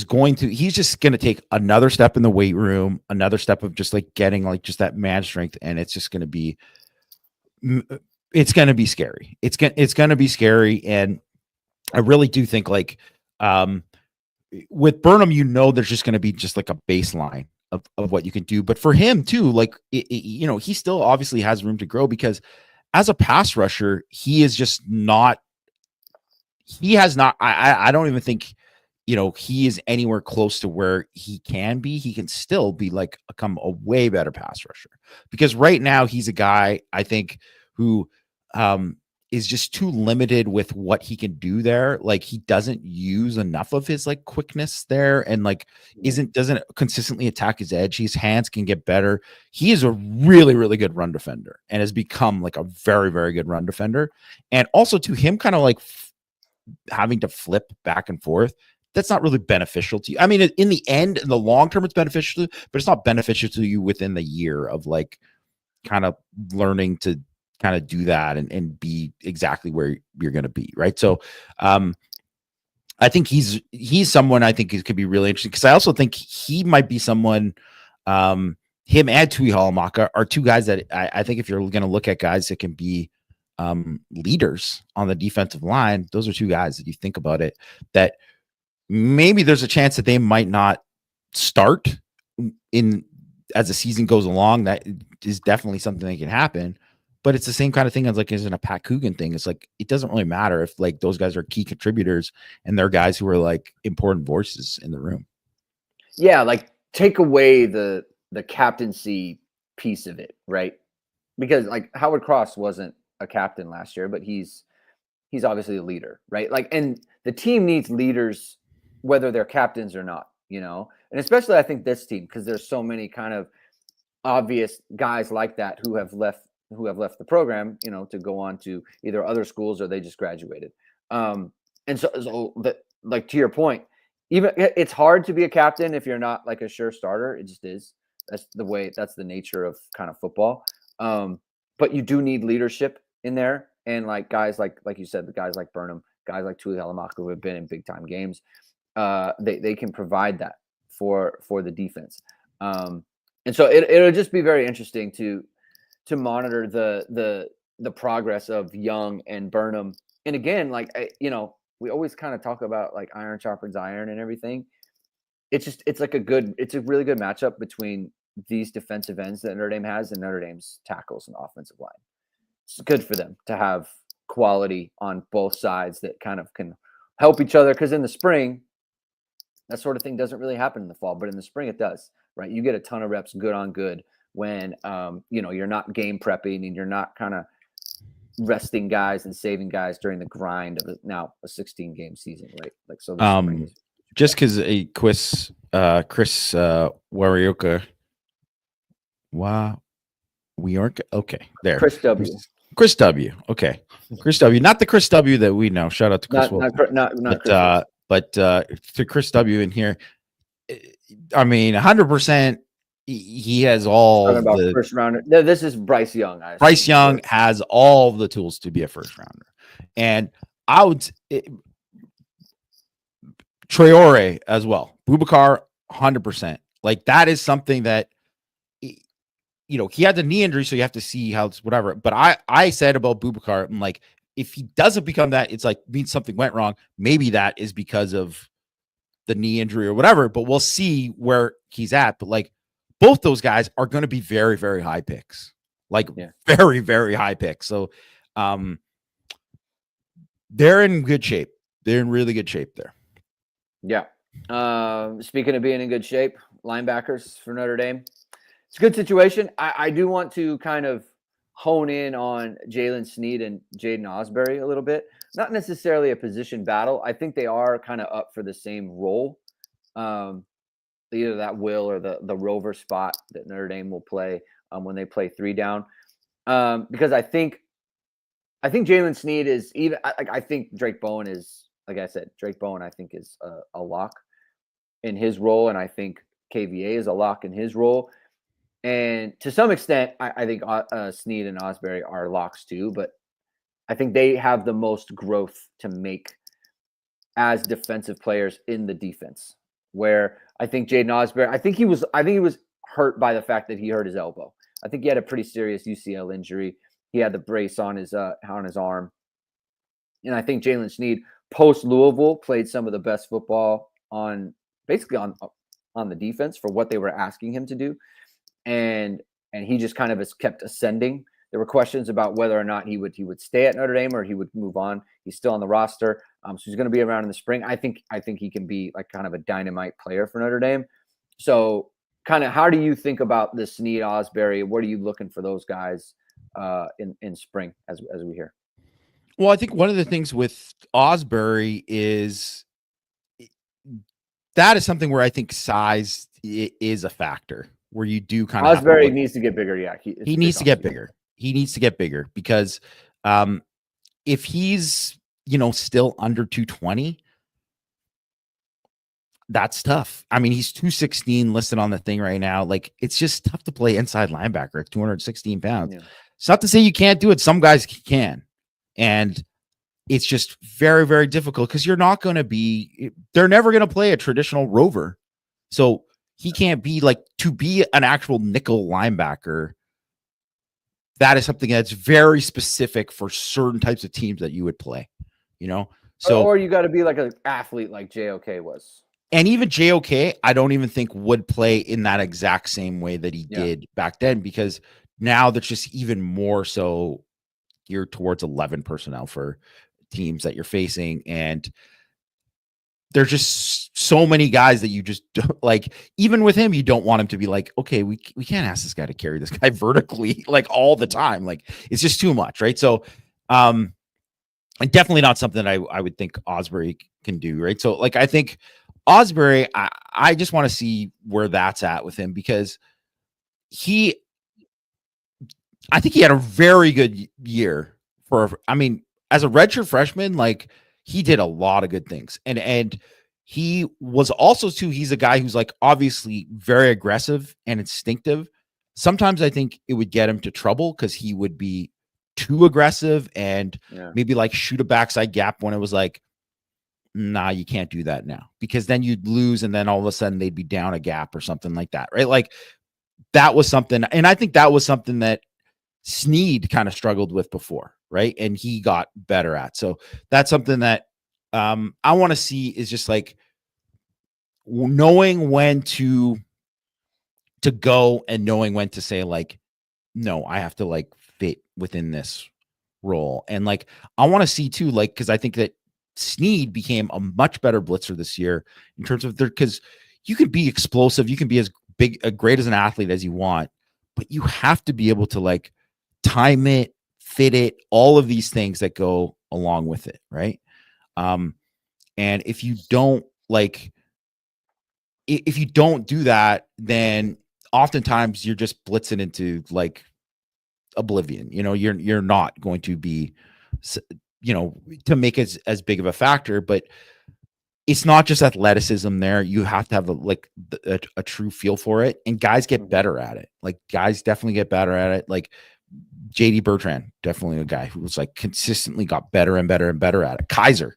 going to take another step in the weight room, another step of just like getting like just that man strength. And it's just going to be scary. It's going to be scary. And I really do think like, with Burnham, there's just going to be just like a baseline of what you can do. But for him too, like, he still obviously has room to grow because as a pass rusher, I don't even think, he is anywhere close to where he can be. He can still be like become a way better pass rusher because right now he's a guy I think who, is just too limited with what he can do there. Like he doesn't use enough of his like quickness there and like doesn't consistently attack his edge. His hands can get better. He is a really, really good run defender and has become like a very, very good run defender. And also to him kind of like having to flip back and forth, that's not really beneficial to you. I mean, in the end, in the long term, it's beneficial, but it's not beneficial to you within the year of like kind of learning to kind of do that and be exactly where you're going to be. Right. So, I think he's someone I think could be really interesting because I also think he might be someone, him and Tui Halamaka are two guys that I think if you're going to look at guys that can be, leaders on the defensive line, those are two guys that you think about it, that maybe there's a chance that they might not start as the season goes along. That is definitely something that can happen. But it's the same kind of thing as like isn't a Pat Coogan thing. It's like it doesn't really matter if like those guys are key contributors and they're guys who are like important voices in the room. Yeah, like take away the captaincy piece of it, right? Because like Howard Cross wasn't a captain last year, but he's obviously a leader, right? Like, and the team needs leaders, whether they're captains or not, and especially I think this team because there's so many kind of obvious guys like that who have left the program, to go on to either other schools or they just graduated. And so that, like, to your point, even it's hard to be a captain if you're not like a sure starter. It just is. That's the nature of kind of football. But you do need leadership in there. And like guys, like you said, the guys like Burnham, guys like Tuli Halamaka who have been in big time games, they can provide that for the defense. And so it'll just be very interesting to monitor the the progress of Young and Burnham. And again, like, we always kind of talk about like iron sharpens iron and everything. It's like it's a really good matchup between these defensive ends that Notre Dame has and Notre Dame's tackles and offensive line. It's good for them to have quality on both sides that kind of can help each other. Because in the spring, that sort of thing doesn't really happen in the fall, but in the spring it does, right? You get a ton of reps good on good when you're not game prepping and you're not kind of resting guys and saving guys during the grind of now a 16 game season, right? Like, so the spring is just because a Chris Warioka. Wow. We aren't okay. There. Chris W. Chris W. Okay. Chris W. Not the Chris W that we know. Shout out to Chris. But to Chris W in here. I mean, 100%. He has all the first rounder. No, this is Bryce Young. Bryce Young has all the tools to be a first rounder, and I would Traore as well. Boubacar, 100%. Like, that is something that, he had the knee injury, so you have to see how it's whatever. But I said about Boubacar, I'm like, if he doesn't become that, it's like means something went wrong. Maybe that is because of the knee injury or whatever. But we'll see where he's at. But like, both those guys are going to be very, very high picks. Like, very, very high picks. So, they're in good shape. They're in really good shape there. Yeah. Speaking of being in good shape, linebackers for Notre Dame. It's a good situation. I do want to kind of hone in on Jalen Sneed and Jaden Osbury a little bit. Not necessarily a position battle. I think they are kind of up for the same role. Either that will or the rover spot that Notre Dame will play when they play 3 down. Because I think Jalen Sneed is even. I think Drake Bowen is, like I said, Drake Bowen I think is a lock in his role, and I think KVA is a lock in his role. And to some extent, I think Sneed and Osbury are locks too, but I think they have the most growth to make as defensive players in the defense. Where I think Jaden Osbury, I think he was hurt by the fact that he hurt his elbow. I think he had a pretty serious UCL injury. He had the brace on his arm, and I think Jalen Sneed post Louisville played some of the best football on the defense for what they were asking him to do. And he just kind of has kept ascending. There were questions about whether or not he would stay at Notre Dame or he would move on. He's still on the roster, so he's going to be around in the spring. I think he can be like kind of a dynamite player for Notre Dame. So, kind of, how do you think about the Sneed Osbury? What are you looking for those guys in spring as we hear? Well, I think one of the things with Osbury is that is something where I think size is a factor. Where you do kind of Osbury needs to get bigger. Yeah, he needs to get bigger. He needs to get bigger because if he's still under 220, that's tough. I mean, he's 216 listed on the thing right now. Like, it's just tough to play inside linebacker at 216 pounds. Yeah. It's not to say you can't do it. Some guys can, and it's just very, very difficult because they're never going to play a traditional rover. So he can't be to be an actual nickel linebacker. That is something that's very specific for certain types of teams that you would play, So, or you got to be like an athlete like JOK was. And even JOK, I don't even think would play in that exact same way that he did back then, because now that's just even more so geared towards 11 personnel for teams that you're facing. And there's just so many guys that you just don't like. Even with him, you don't want him to be like, okay, we can't ask this guy to carry this guy vertically all the time. It's just too much, right? So, and definitely not something that I would think Osbury can do, right? So, I think Osbury, I just want to see where that's at with him, because I think he had a very good year as a redshirt freshman, he did a lot of good things. And he was also too, he's a guy who's obviously very aggressive and instinctive. Sometimes I think it would get him to trouble because he would be too aggressive and maybe shoot a backside gap when it was nah, you can't do that now, because then you'd lose. And then all of a sudden they'd be down a gap or something like that. Right. That was something. And I think that was something that Sneed kind of struggled with before, right? And he got better at. So that's something that I want to see, is just like knowing when to go and knowing when to say like, no, I have to like fit within this role. And like, I want to see too, like, because I think that Sneed became a much better blitzer this year in terms of because you can be explosive, you can be as great as an athlete as you want, but you have to be able to like time it, fit it, all of these things that go along with it, right? And if you don't do that, then oftentimes you're just blitzing into like oblivion. You're not going to be, to make as big of a factor. But it's not just athleticism there. You have to have a true feel for it, and guys get better at it. Like guys definitely get better at it. Like JD Bertrand, definitely a guy who was like consistently got better and better and better at it. Kaiser,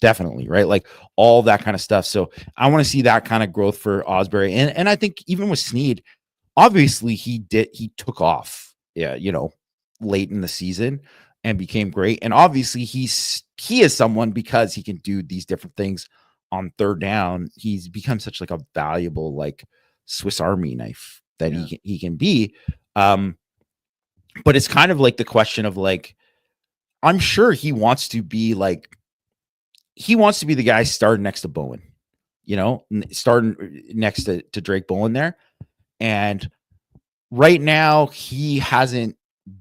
definitely, right? Like all that kind of stuff. So I want to see that kind of growth for Osbury. And I think even with Sneed, obviously he took off, late in the season and became great. And obviously he is someone, because he can do these different things on third down. He's become such like a valuable, like Swiss Army knife that he can be. But it's kind of like the question of like, I'm sure he wants to be the guy starting next to Bowen, starting next to Drake Bowen there. And right now he hasn't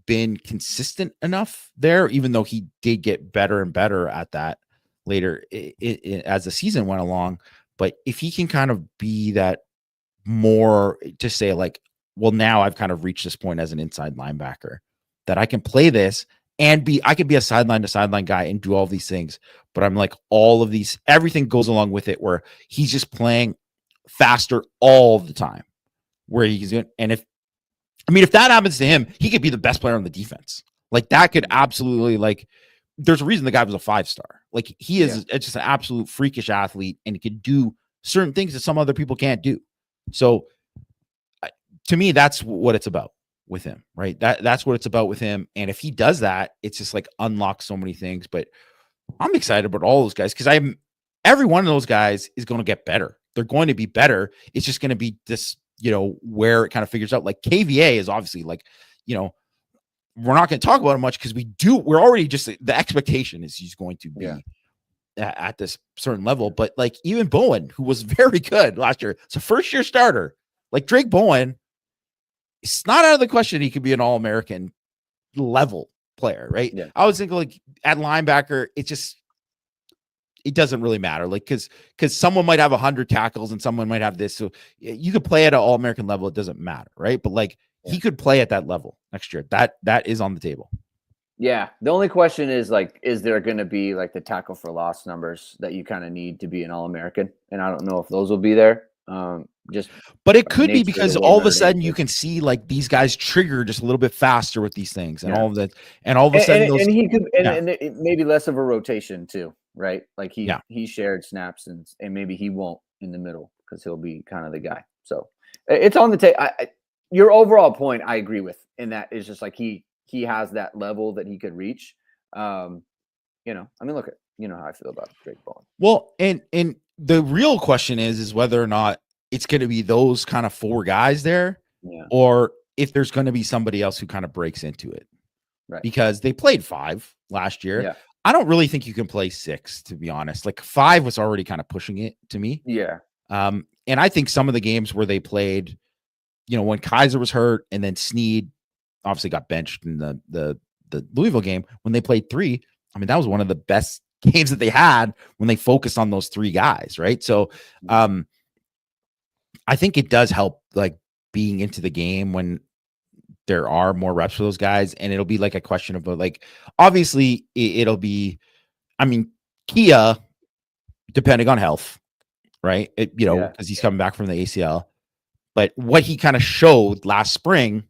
been consistent enough there, even though he did get better and better at that later as the season went along. But if he can kind of be that more, to say like, well, now I've kind of reached this point as an inside linebacker that I can play this and I could be a sideline to sideline guy and do all these things. But I'm like, everything goes along with it, where he's just playing faster all the time, where he's doing. And if that happens to him, he could be the best player on the defense. Like that could absolutely, like, there's a reason the guy was a 5-star. Like he is just an absolute freakish athlete, and he could do certain things that some other people can't do. So to me, that's what it's about with him, right? That's what it's about with him. And if he does that, it's just like unlocks so many things. But I'm excited about all those guys, because every one of those guys is going to get better. They're going to be better. It's just going to be this, where it kind of figures out. Like KVA is obviously like, we're not going to talk about him much because we're already just, the expectation is he's going to be at this certain level. But like even Bowen, who was very good last year, it's a first year starter, like Drake Bowen, it's not out of the question he could be an All-American level player, right? Yeah. I was thinking like at linebacker, it doesn't really matter. Like, cause someone might have 100 tackles and someone might have this. So you could play at an All-American level. It doesn't matter. Right. But like he could play at that level next year. That is on the table. Yeah. The only question is like, is there going to be like the tackle for loss numbers that you kind of need to be an All-American? And I don't know if those will be there. But it could be because all of a sudden you can see like these guys trigger just a little bit faster with these things and all of that. And all of a sudden he could, and it maybe less of a rotation too, right? Like he shared snaps and maybe he won't in the middle because he'll be kind of the guy. So it's on the table. Your overall point, I agree with, and that is just like he has that level that he could reach. Look at how I feel about Drake Bowen. Well, and the real question is whether or not it's going to be those kind of 4 guys there, or if there's going to be somebody else who kind of breaks into it, right? Because they played 5 last year. Yeah. I don't really think you can play 6, to be honest. Like 5 was already kind of pushing it to me. Yeah. And I think some of the games where they played, when Kaiser was hurt and then Sneed obviously got benched in the Louisville game, when they played 3, that was one of the best games that they had when they focused on those 3 guys. Right. So, I think it does help like being into the game when there are more reps for those guys. And it'll be like a question of like, obviously it'll be, Kia, depending on health, right? Because he's coming back from the ACL, but what he kind of showed last spring,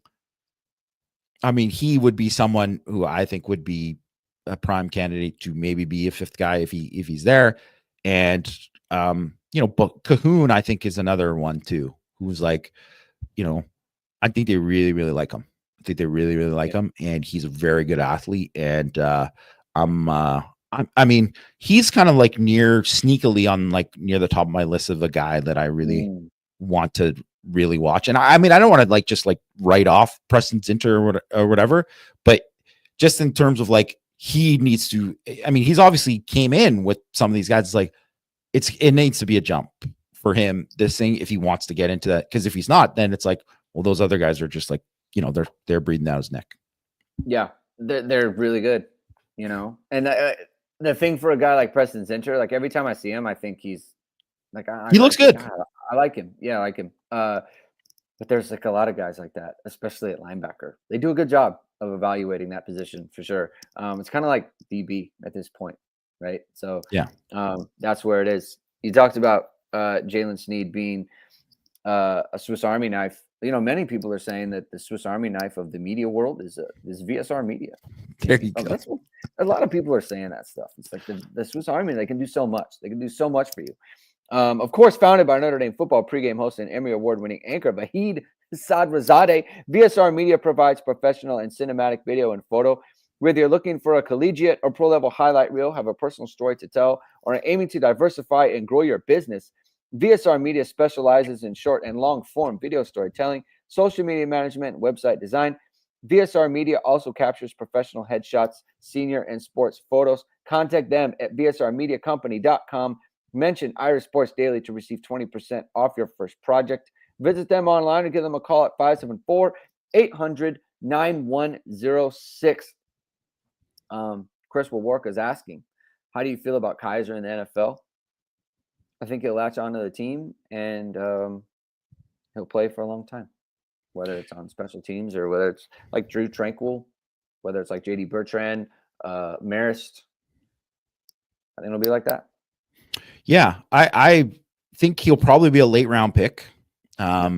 he would be someone who I think would be a prime candidate to maybe be a 5th guy if he's there. And, but Cahoon, I think, is another one too, who's like, I think they really, really like him. I think they really, really like him, and he's a very good athlete. And I mean, he's kind of like sneakily on like near the top of my list of a guy that I really want to really watch. And I mean, I don't want to like just like write off Preston Zinter or whatever, but just in terms of like he needs to. I mean, he's obviously came in with some of these guys. It's like it needs to be a jump for him. This thing, if he wants to get into that, because if he's not, then it's like, well, those other guys are just like, you know, they're breathing down his neck. Yeah, they're really good, you know. And the thing for a guy like Preston Zinter, like every time I see him, I think he's like he looks good. I like him. Yeah, I like him. But there's like a lot of guys like that, especially at linebacker. They do a good job of evaluating that position for sure. It's kind of like DB at this point, right? So yeah, that's where it is. You talked about Jalen Sneed being a Swiss Army knife. You know, many people are saying that the Swiss Army knife of the media world is VSR Media. There you go. That's what a lot of people are saying that stuff. It's like the Swiss Army, they can do so much. They can do so much for you. Of course, founded by Notre Dame Football pregame host and Emmy Award-winning anchor Vahid Sadrazadeh, VSR Media provides professional and cinematic video and photo. Whether you're looking for a collegiate or pro-level highlight reel, have a personal story to tell, or are aiming to diversify and grow your business, VSR Media specializes in short and long-form video storytelling, social media management, and website design. VSR Media also captures professional headshots, senior and sports photos. Contact them at vsrmediacompany.com. Mention Irish Sports Daily to receive 20% off your first project. Visit them online or give them a call at 574-800-9106. Chris Wawarka is asking, how do you feel about Kaiser in the NFL? I think he'll latch onto the team and he'll play for a long time, whether it's on special teams or whether it's like Drew Tranquil, whether it's like J.D. Bertrand, Marist. I think it'll be like that. Yeah, I think he'll probably be a late round pick. I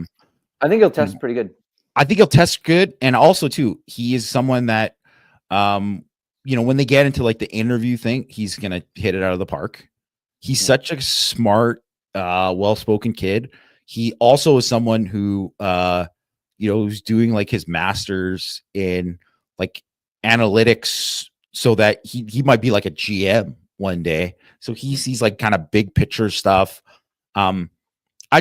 think he'll test pretty good. I think he'll test good. And also, too, he is someone that, you know, when they get into like the interview thing, he's going to hit it out of the park. He's such a smart, well-spoken kid. He also is someone who, you know, who's doing like his master's in like analytics so that he might be like a GM one day. So he sees like kind of big picture stuff. I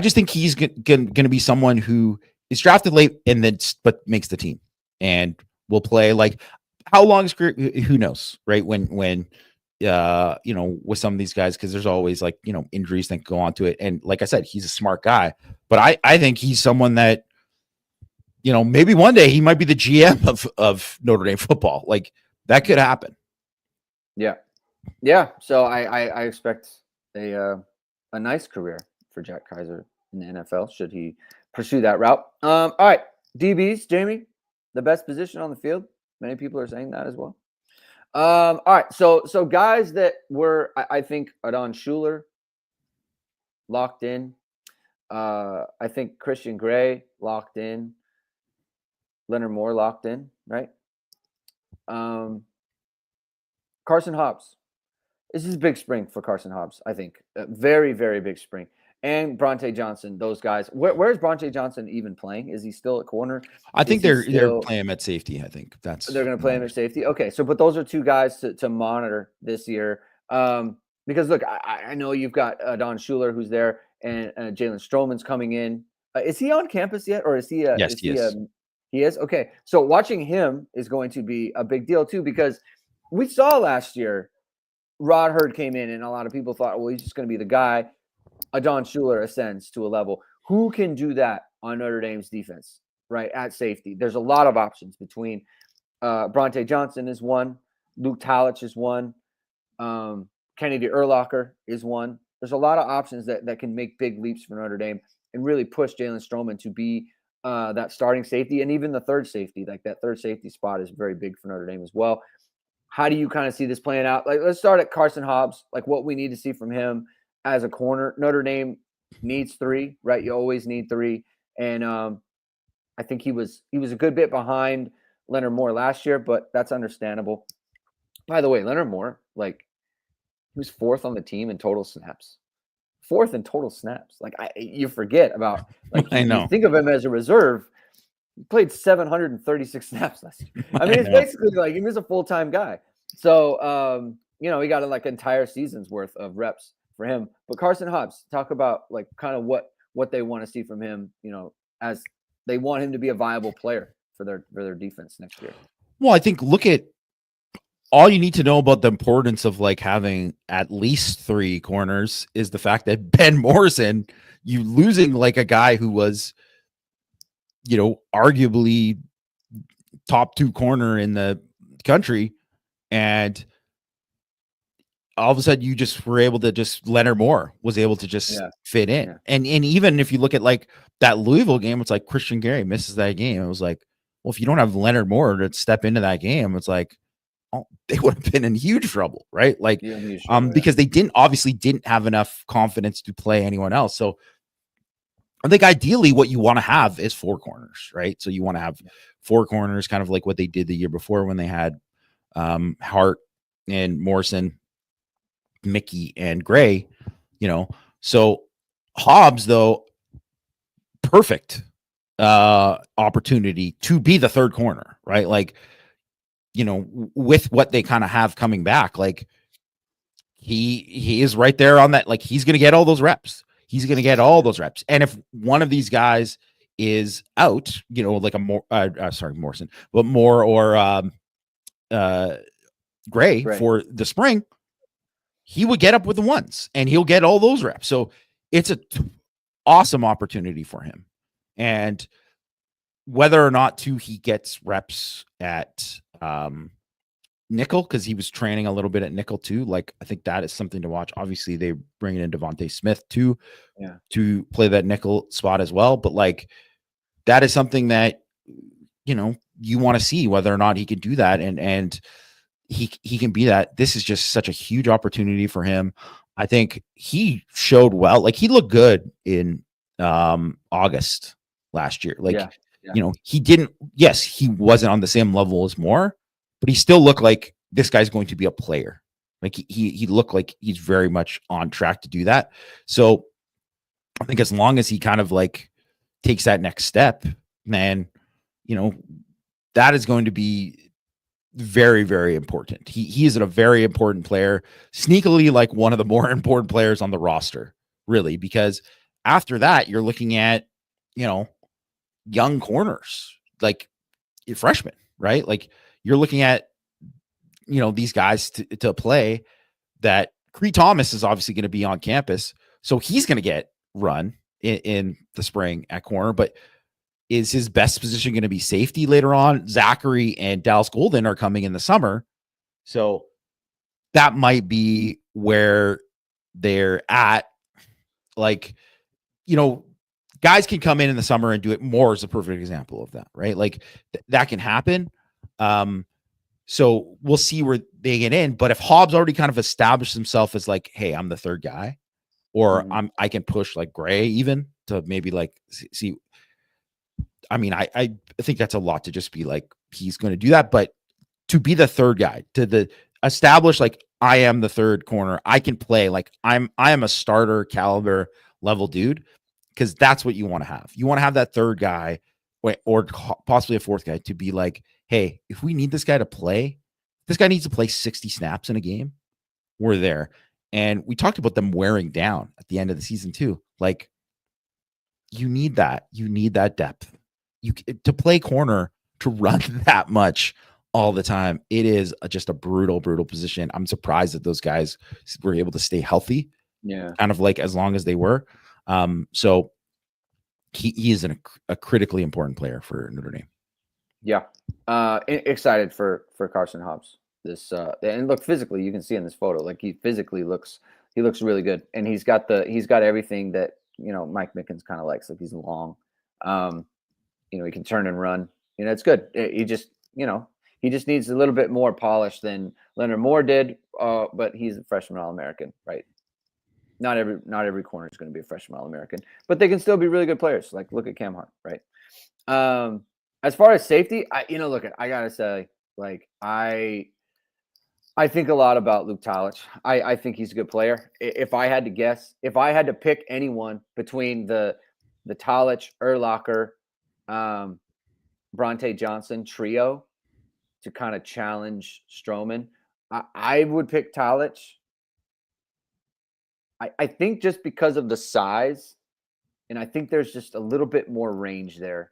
just think he's going to be someone who is drafted late and then but makes the team and will play. Like how long is career? Who knows, right? When you know, with some of these guys, because there's always like, you know, injuries that go on to it. And like I said, he's a smart guy, but I think he's someone that, you know, maybe one day he might be the GM of Notre Dame football. Like that could happen. Yeah. Yeah. So I expect a nice career for Jack Kaiser in the NFL should he pursue that route. All right. DBs, Jamie, the best position on the field. Many people are saying that as well. All right. So guys that were, I think Adon Schuler locked in. I think Christian Gray locked in. Leonard Moore locked in, right? Carson Hobbs. This is a big spring for Carson Hobbs, I think. A very, very big spring. And Bronte Johnson, those guys. Where's Bronte Johnson even playing? Is he still at corner? I think they're playing him at safety. I think they're going to play him at safety. Okay, so but those are two guys to monitor this year. Because look, I know you've got Don Schuler who's there, and Jalen Stroman's coming in. Is he on campus yet, or is he? Yes, he is. He is. Okay, so watching him is going to be a big deal too, because we saw last year Rod Hurd came in, and a lot of people thought, well, he's just going to be the guy. Adon Schuler ascends to a level. Who can do that on Notre Dame's defense, right, at safety? There's a lot of options between Bronte Johnson is one, Luke Talich is one, Kennedy Urlacher is one. There's a lot of options that can make big leaps for Notre Dame and really push Jalen Stroman to be that starting safety, and even the third safety. Like that third safety spot is very big for Notre Dame as well. How do you kind of see this playing out? Like, let's start at Carson Hobbs, like what we need to see from him as a corner. Notre Dame needs three, right? You always need three. And I think he was a good bit behind Leonard Moore last year, but that's understandable. By the way, Leonard Moore, like, he was fourth on the team in total snaps. Fourth in total snaps. Like, you forget about, like, I know. You think of him as a reserve, He played 736 snaps last year. I mean, it's basically like he was a full-time guy. So, he got like entire season's worth of reps for him. But Carson Hobbs, talk about like kind of what they want to see from him, as they want him to be a viable player for their defense next year. Well, I think look at all you need to know about the importance of like having at least 3 corners is the fact that Ben Morrison, you losing like a guy who was, arguably top 2 corner in the country, and all of a sudden you just were able to just Leonard Moore was able to just fit in. Yeah. And even if you look at like that Louisville game, it's like Christian Gary misses that game. It was like, well, if you don't have Leonard Moore to step into that game, it's like, oh, they would have been in huge trouble, right? Like, because they obviously didn't have enough confidence to play anyone else. So I think ideally what you want to have is 4 corners, right? So you want to have 4 corners, kind of like what they did the year before when they had Hart and Morrison, Mickey and Gray, So Hobbs, though, perfect opportunity to be the 3rd corner, right? Like, with what they kind of have coming back, like he is right there on that. Like he's going to get all those reps. He's going to get all those reps. And if one of these guys is out, like a Morrison, but Moore or Gray for the spring, he would get up with the ones and he'll get all those reps. So it's a awesome opportunity for him. And whether or not he gets reps at nickel, because he was training a little bit at nickel too. Like I think that is something to watch. Obviously they bring in Devontae Smith too, to play that nickel spot as well. But like that is something that, you want to see whether or not he can do that. And he can be that. This is just such a huge opportunity for him. I think he showed well. Like he looked good in August last year. Like, he didn't, yes, he wasn't on the same level as Moore, but he still looked like this guy's going to be a player. Like he looked like he's very much on track to do that. So I think as long as he kind of like takes that next step, man, that is going to be very, very important. He is a very important player, sneakily like one of the more important players on the roster, really, because after that, you're looking at, young corners, like freshmen, right? Like you're looking at, these guys to play that Cree Thomas is obviously going to be on campus. So he's going to get run in the spring at corner, but is his best position going to be safety later on? Zachary and Dallas Golden are coming in the summer. So that might be where they're at. Like, guys can come in the summer and do it. Moore is a perfect example of that, right? Like that can happen. So we'll see where they get in. But if Hobbs already kind of established himself as like, hey, I'm the 3rd guy, or I can push like Gray even to maybe like see. I mean, I think that's a lot to just be like, he's going to do that, but to be the 3rd guy, to establish like, I am the 3rd corner, I can play, like I am a starter caliber level dude, because that's what you want to have. You want to have that 3rd guy or possibly a 4th guy to be like, hey, if we need this guy to play, this guy needs to play 60 snaps in a game, we're there. And we talked about them wearing down at the end of the season too. Like you need that depth. To play corner, to run that much all the time, it is just a brutal position. I'm surprised that those guys were able to stay healthy. Yeah. Kind of like as long as they were. So he is a critically important player for Notre Dame. Yeah. Excited for Carson Hobbs. This and look, physically, you can see in this photo, like he physically looks really good. And he's got everything that, Mike Mickens kind of likes. Like he's long. He can turn and run. It's good. He just needs a little bit more polish than Leonard Moore did. But he's a freshman All-American, right? Not every corner is going to be a freshman All-American, but they can still be really good players. Like look at Cam Hart, right? As far as safety, I gotta say, like I think a lot about Luke Talich. I think he's a good player. If I had to guess, if I had to pick anyone between the Talich, Urlacher, Bronte Johnson trio to kind of challenge Strowman. I would pick Talich. I think just because of the size, and I think there's just a little bit more range there.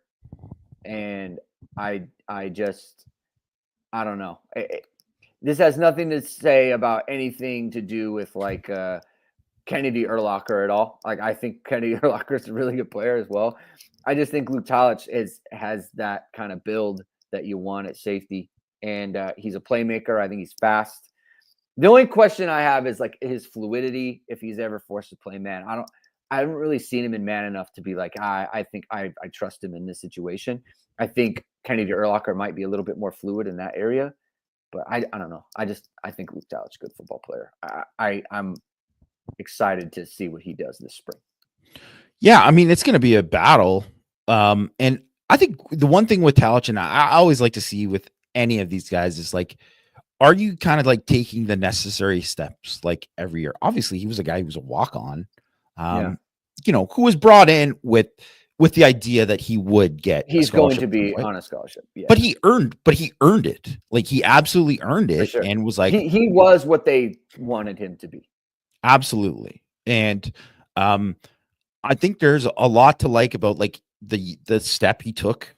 And I don't know. This has nothing to say about anything to do with like Kennedy Urlacher at all. Like I think Kennedy Urlacher is a really good player as well. I just think Luke Talich has that kind of build that you want at safety, and he's a playmaker. I think he's fast. The only question I have is like his fluidity. If he's ever forced to play man, I haven't really seen him in man enough to be like I think I trust him in this situation. I think Kennedy Urlacher might be a little bit more fluid in that area, but I don't know. I think Luke Talich is a good football player. I'm excited to see what he does this spring. Yeah, I mean, it's going to be a battle. And I think the one thing with Talich, and I always like to see with any of these guys, is like, are you kind of like taking the necessary steps like every year? Obviously, he was a guy who was a walk-on, who was brought in with the idea that he would get. He's going to be on a scholarship, yeah. But he earned it. Like he absolutely earned it, sure. And was like he was what they wanted him to be. Absolutely, and I think there's a lot to like about like the step he took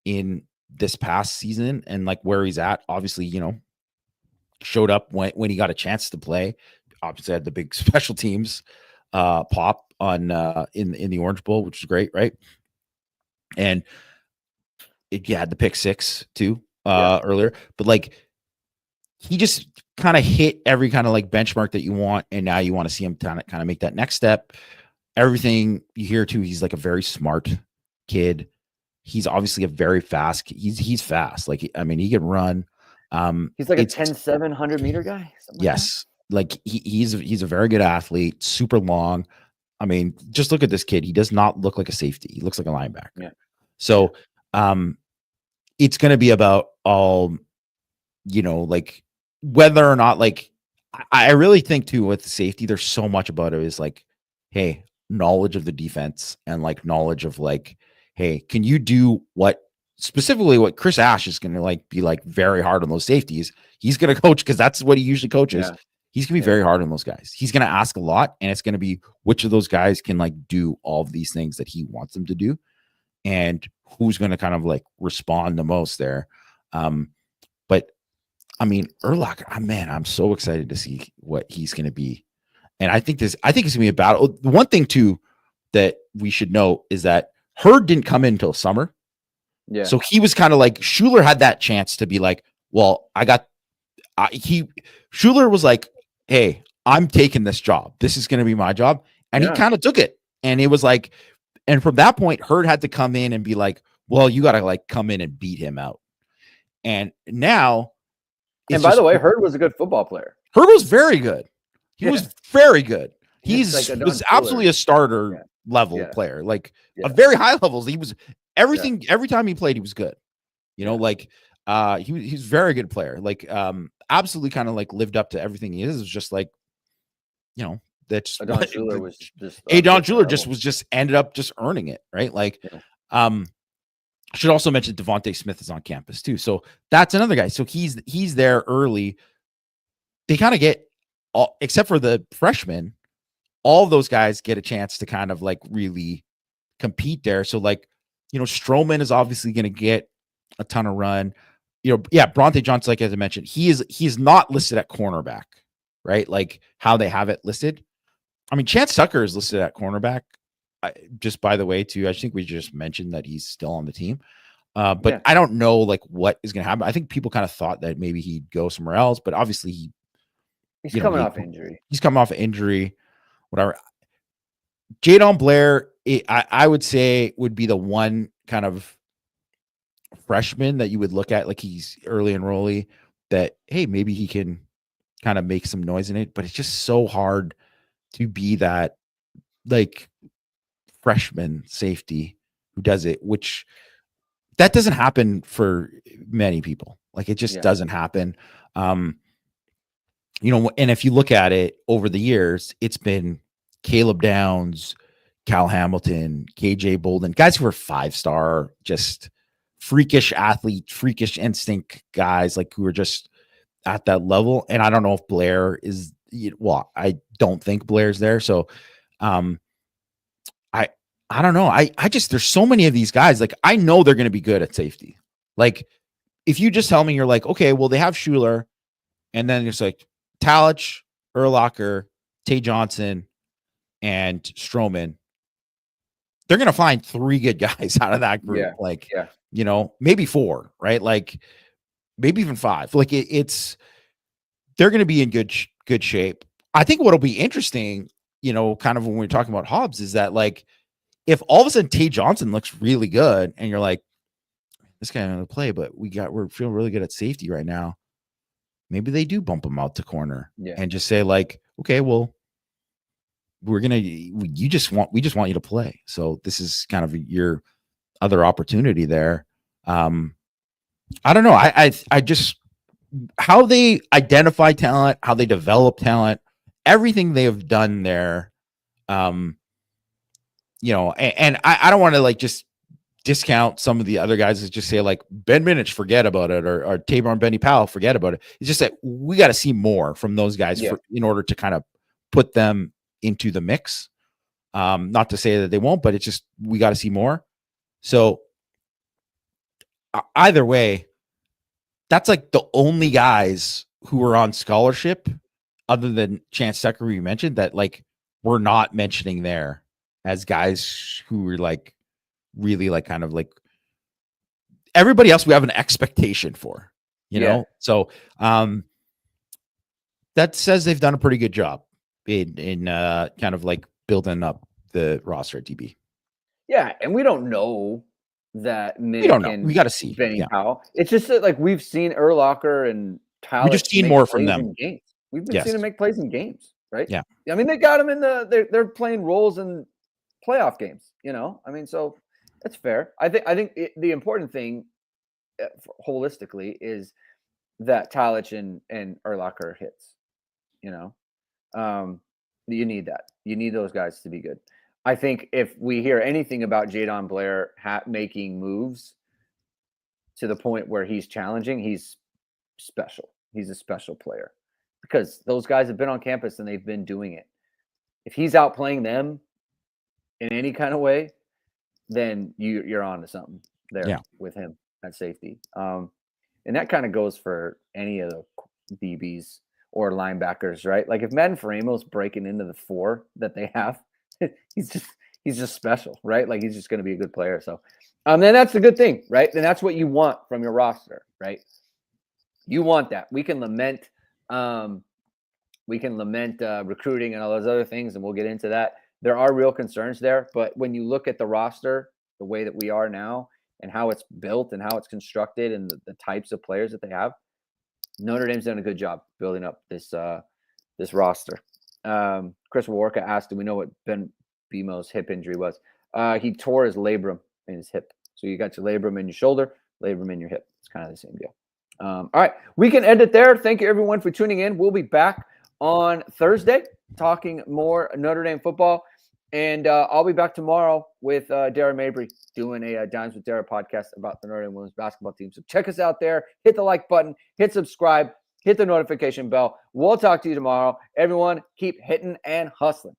in this past season and like where he's at. Obviously, showed up when he got a chance to play. Obviously had the big special teams pop on in the Orange Bowl, which is great, right? And you had the pick 6 too earlier, but like he just kind of hit every kind of like benchmark that you want, and now you want to see him kind of make that next step. Everything you hear too, he's like a very smart kid. He's obviously a very fast. He's fast. Like I mean, he can run. He's like a 10-7 100-meter guy. Yes, like he's a very good athlete. Super long. I mean, just look at this kid. He does not look like a safety. He looks like a linebacker. Yeah. So, it's going to be about all, like whether or not like I really think too with safety, there's so much about it is like, hey, knowledge of the defense and like knowledge of like, hey, can you do specifically what Chris Ash is going to like be like very hard on those safeties. He's going to coach because that's what he usually coaches. Yeah. He's going to be very hard on those guys. He's going to ask a lot, and it's going to be which of those guys can like do all of these things that he wants them to do, and who's going to kind of like respond the most there. But I mean, Urlacher, man, I'm so excited to see what he's going to be. And I think it's going to be a battle. The one thing too that we should know is that Hurd didn't come in until summer. Yeah. So he was kind of like, Schuler had that chance to be like, well, Schuler was like, hey, I'm taking this job. This is going to be my job. And he kind of took it. And it was like, and from that point, Hurd had to come in and be like, well, you got to like come in and beat him out. And now. And by the way, Hurd was a good football player. Hurd was very good. He was very good. He's like was absolutely a starter level player, like a very high levels. He was everything. Every time he played, he was good. Like he's a very good player. Like absolutely kind of like lived up to everything he is. It was just like, that's Adon Schuler was just Adon Schuler was just ended up just earning it, right? Like I should also mention Devontae Smith is on campus too. So that's another guy. So he's there early. They kind of get all, except for the freshmen, all of those guys get a chance to kind of like really compete there. So like, Strowman is obviously going to get a ton of run. Bronte Johnson, like as I mentioned, he's not listed at cornerback, right? Like how they have it listed. I mean, Chance Tucker is listed at cornerback. Just by the way, too, I think we just mentioned that he's still on the team. But I don't know like what is going to happen. I think people kind of thought that maybe he'd go somewhere else, but obviously he's coming off injury. He's coming off injury, whatever. Jadon Blair, I would say would be the one kind of freshman that you would look at, like he's early enrollee that, hey, maybe he can kind of make some noise in it, but it's just so hard to be that like freshman safety who does it, which that doesn't happen for many people. Like it just doesn't happen. And if you look at it over the years, it's been Caleb Downs, Cal Hamilton, KJ Bolden, guys who are 5-star, just freakish athlete, freakish instinct guys like who are just at that level. And I don't know if Blair is, well, I don't think Blair's there. So, I don't know. I just, there's so many of these guys. Like, I know they're going to be good at safety. Like, if you just tell me, you're like, okay, well, they have Schuler, and then it's like Talich, Urlacher, Tay Johnson, and Stroman. They're going to find 3 good guys out of that group. Yeah. Like, yeah. Maybe 4, right? Like, maybe even 5. Like, they're going to be in good shape. I think what'll be interesting, kind of when we're talking about Hobbs, is that, like, if all of a sudden Tay Johnson looks really good and you're like, this guy going to play, but we're feeling really good at safety right now, maybe they do bump him out to corner and just say, like, okay, well, we just want you to play. So this is kind of your other opportunity there. I don't know. I just, how they identify talent, how they develop talent, everything they have done there. And I don't want to, like, just discount some of the other guys that just say, like, Ben Minich, forget about it, or Tabor and Benny Powell, forget about it. It's just that we got to see more from those guys in order to kind of put them into the mix. Not to say that they won't, but it's just, we got to see more. So either way, that's like the only guys who are on scholarship other than Chance Tucker, you mentioned, that, like, we're not mentioning there as guys who were, like, really, like, kind of like everybody else we have an expectation for, So that says they've done a pretty good job in kind of like building up the roster at DB. Yeah, and we don't know that Mick we don't know. And we got to see Benny Powell. It's just that, like, we've seen Urlacher and Tyler. We just seen more from them in games. We've been seeing them make plays in games, right? Yeah. I mean, they got them in they're playing roles in playoff games. I mean, so that's fair. I think the important thing, holistically, is that Talich and Urlacher hits. You need that. You need those guys to be good. I think if we hear anything about Jadon Blair making moves to the point where he's challenging, he's special. He's a special player, because those guys have been on campus and they've been doing it. If he's outplaying them in any kind of way, then you're on to something there with him at safety. And that kind of goes for any of the DBs or linebackers, right? Like, if Madden Faramo's breaking into the 4 that they have, he's just special, right? Like, he's just going to be a good player. So, then that's the good thing, right? And that's what you want from your roster, right? You want that. We can lament recruiting and all those other things, and we'll get into that. There are real concerns there, but when you look at the roster, the way that we are now, and how it's built and how it's constructed, and the types of players that they have, Notre Dame's done a good job building up this roster. Chris Warka asked, do we know what Ben Bemo's hip injury was? He tore his labrum in his hip. So you got your labrum in your shoulder, labrum in your hip. It's kind of the same deal. All right, we can end it there. Thank you, everyone, for tuning in. We'll be back on Thursday talking more Notre Dame football. And I'll be back tomorrow with Dara Mabry doing a Dimes with Dara podcast about the Notre Dame women's basketball team. So check us out there. Hit the like button. Hit subscribe. Hit the notification bell. We'll talk to you tomorrow. Everyone, keep hitting and hustling.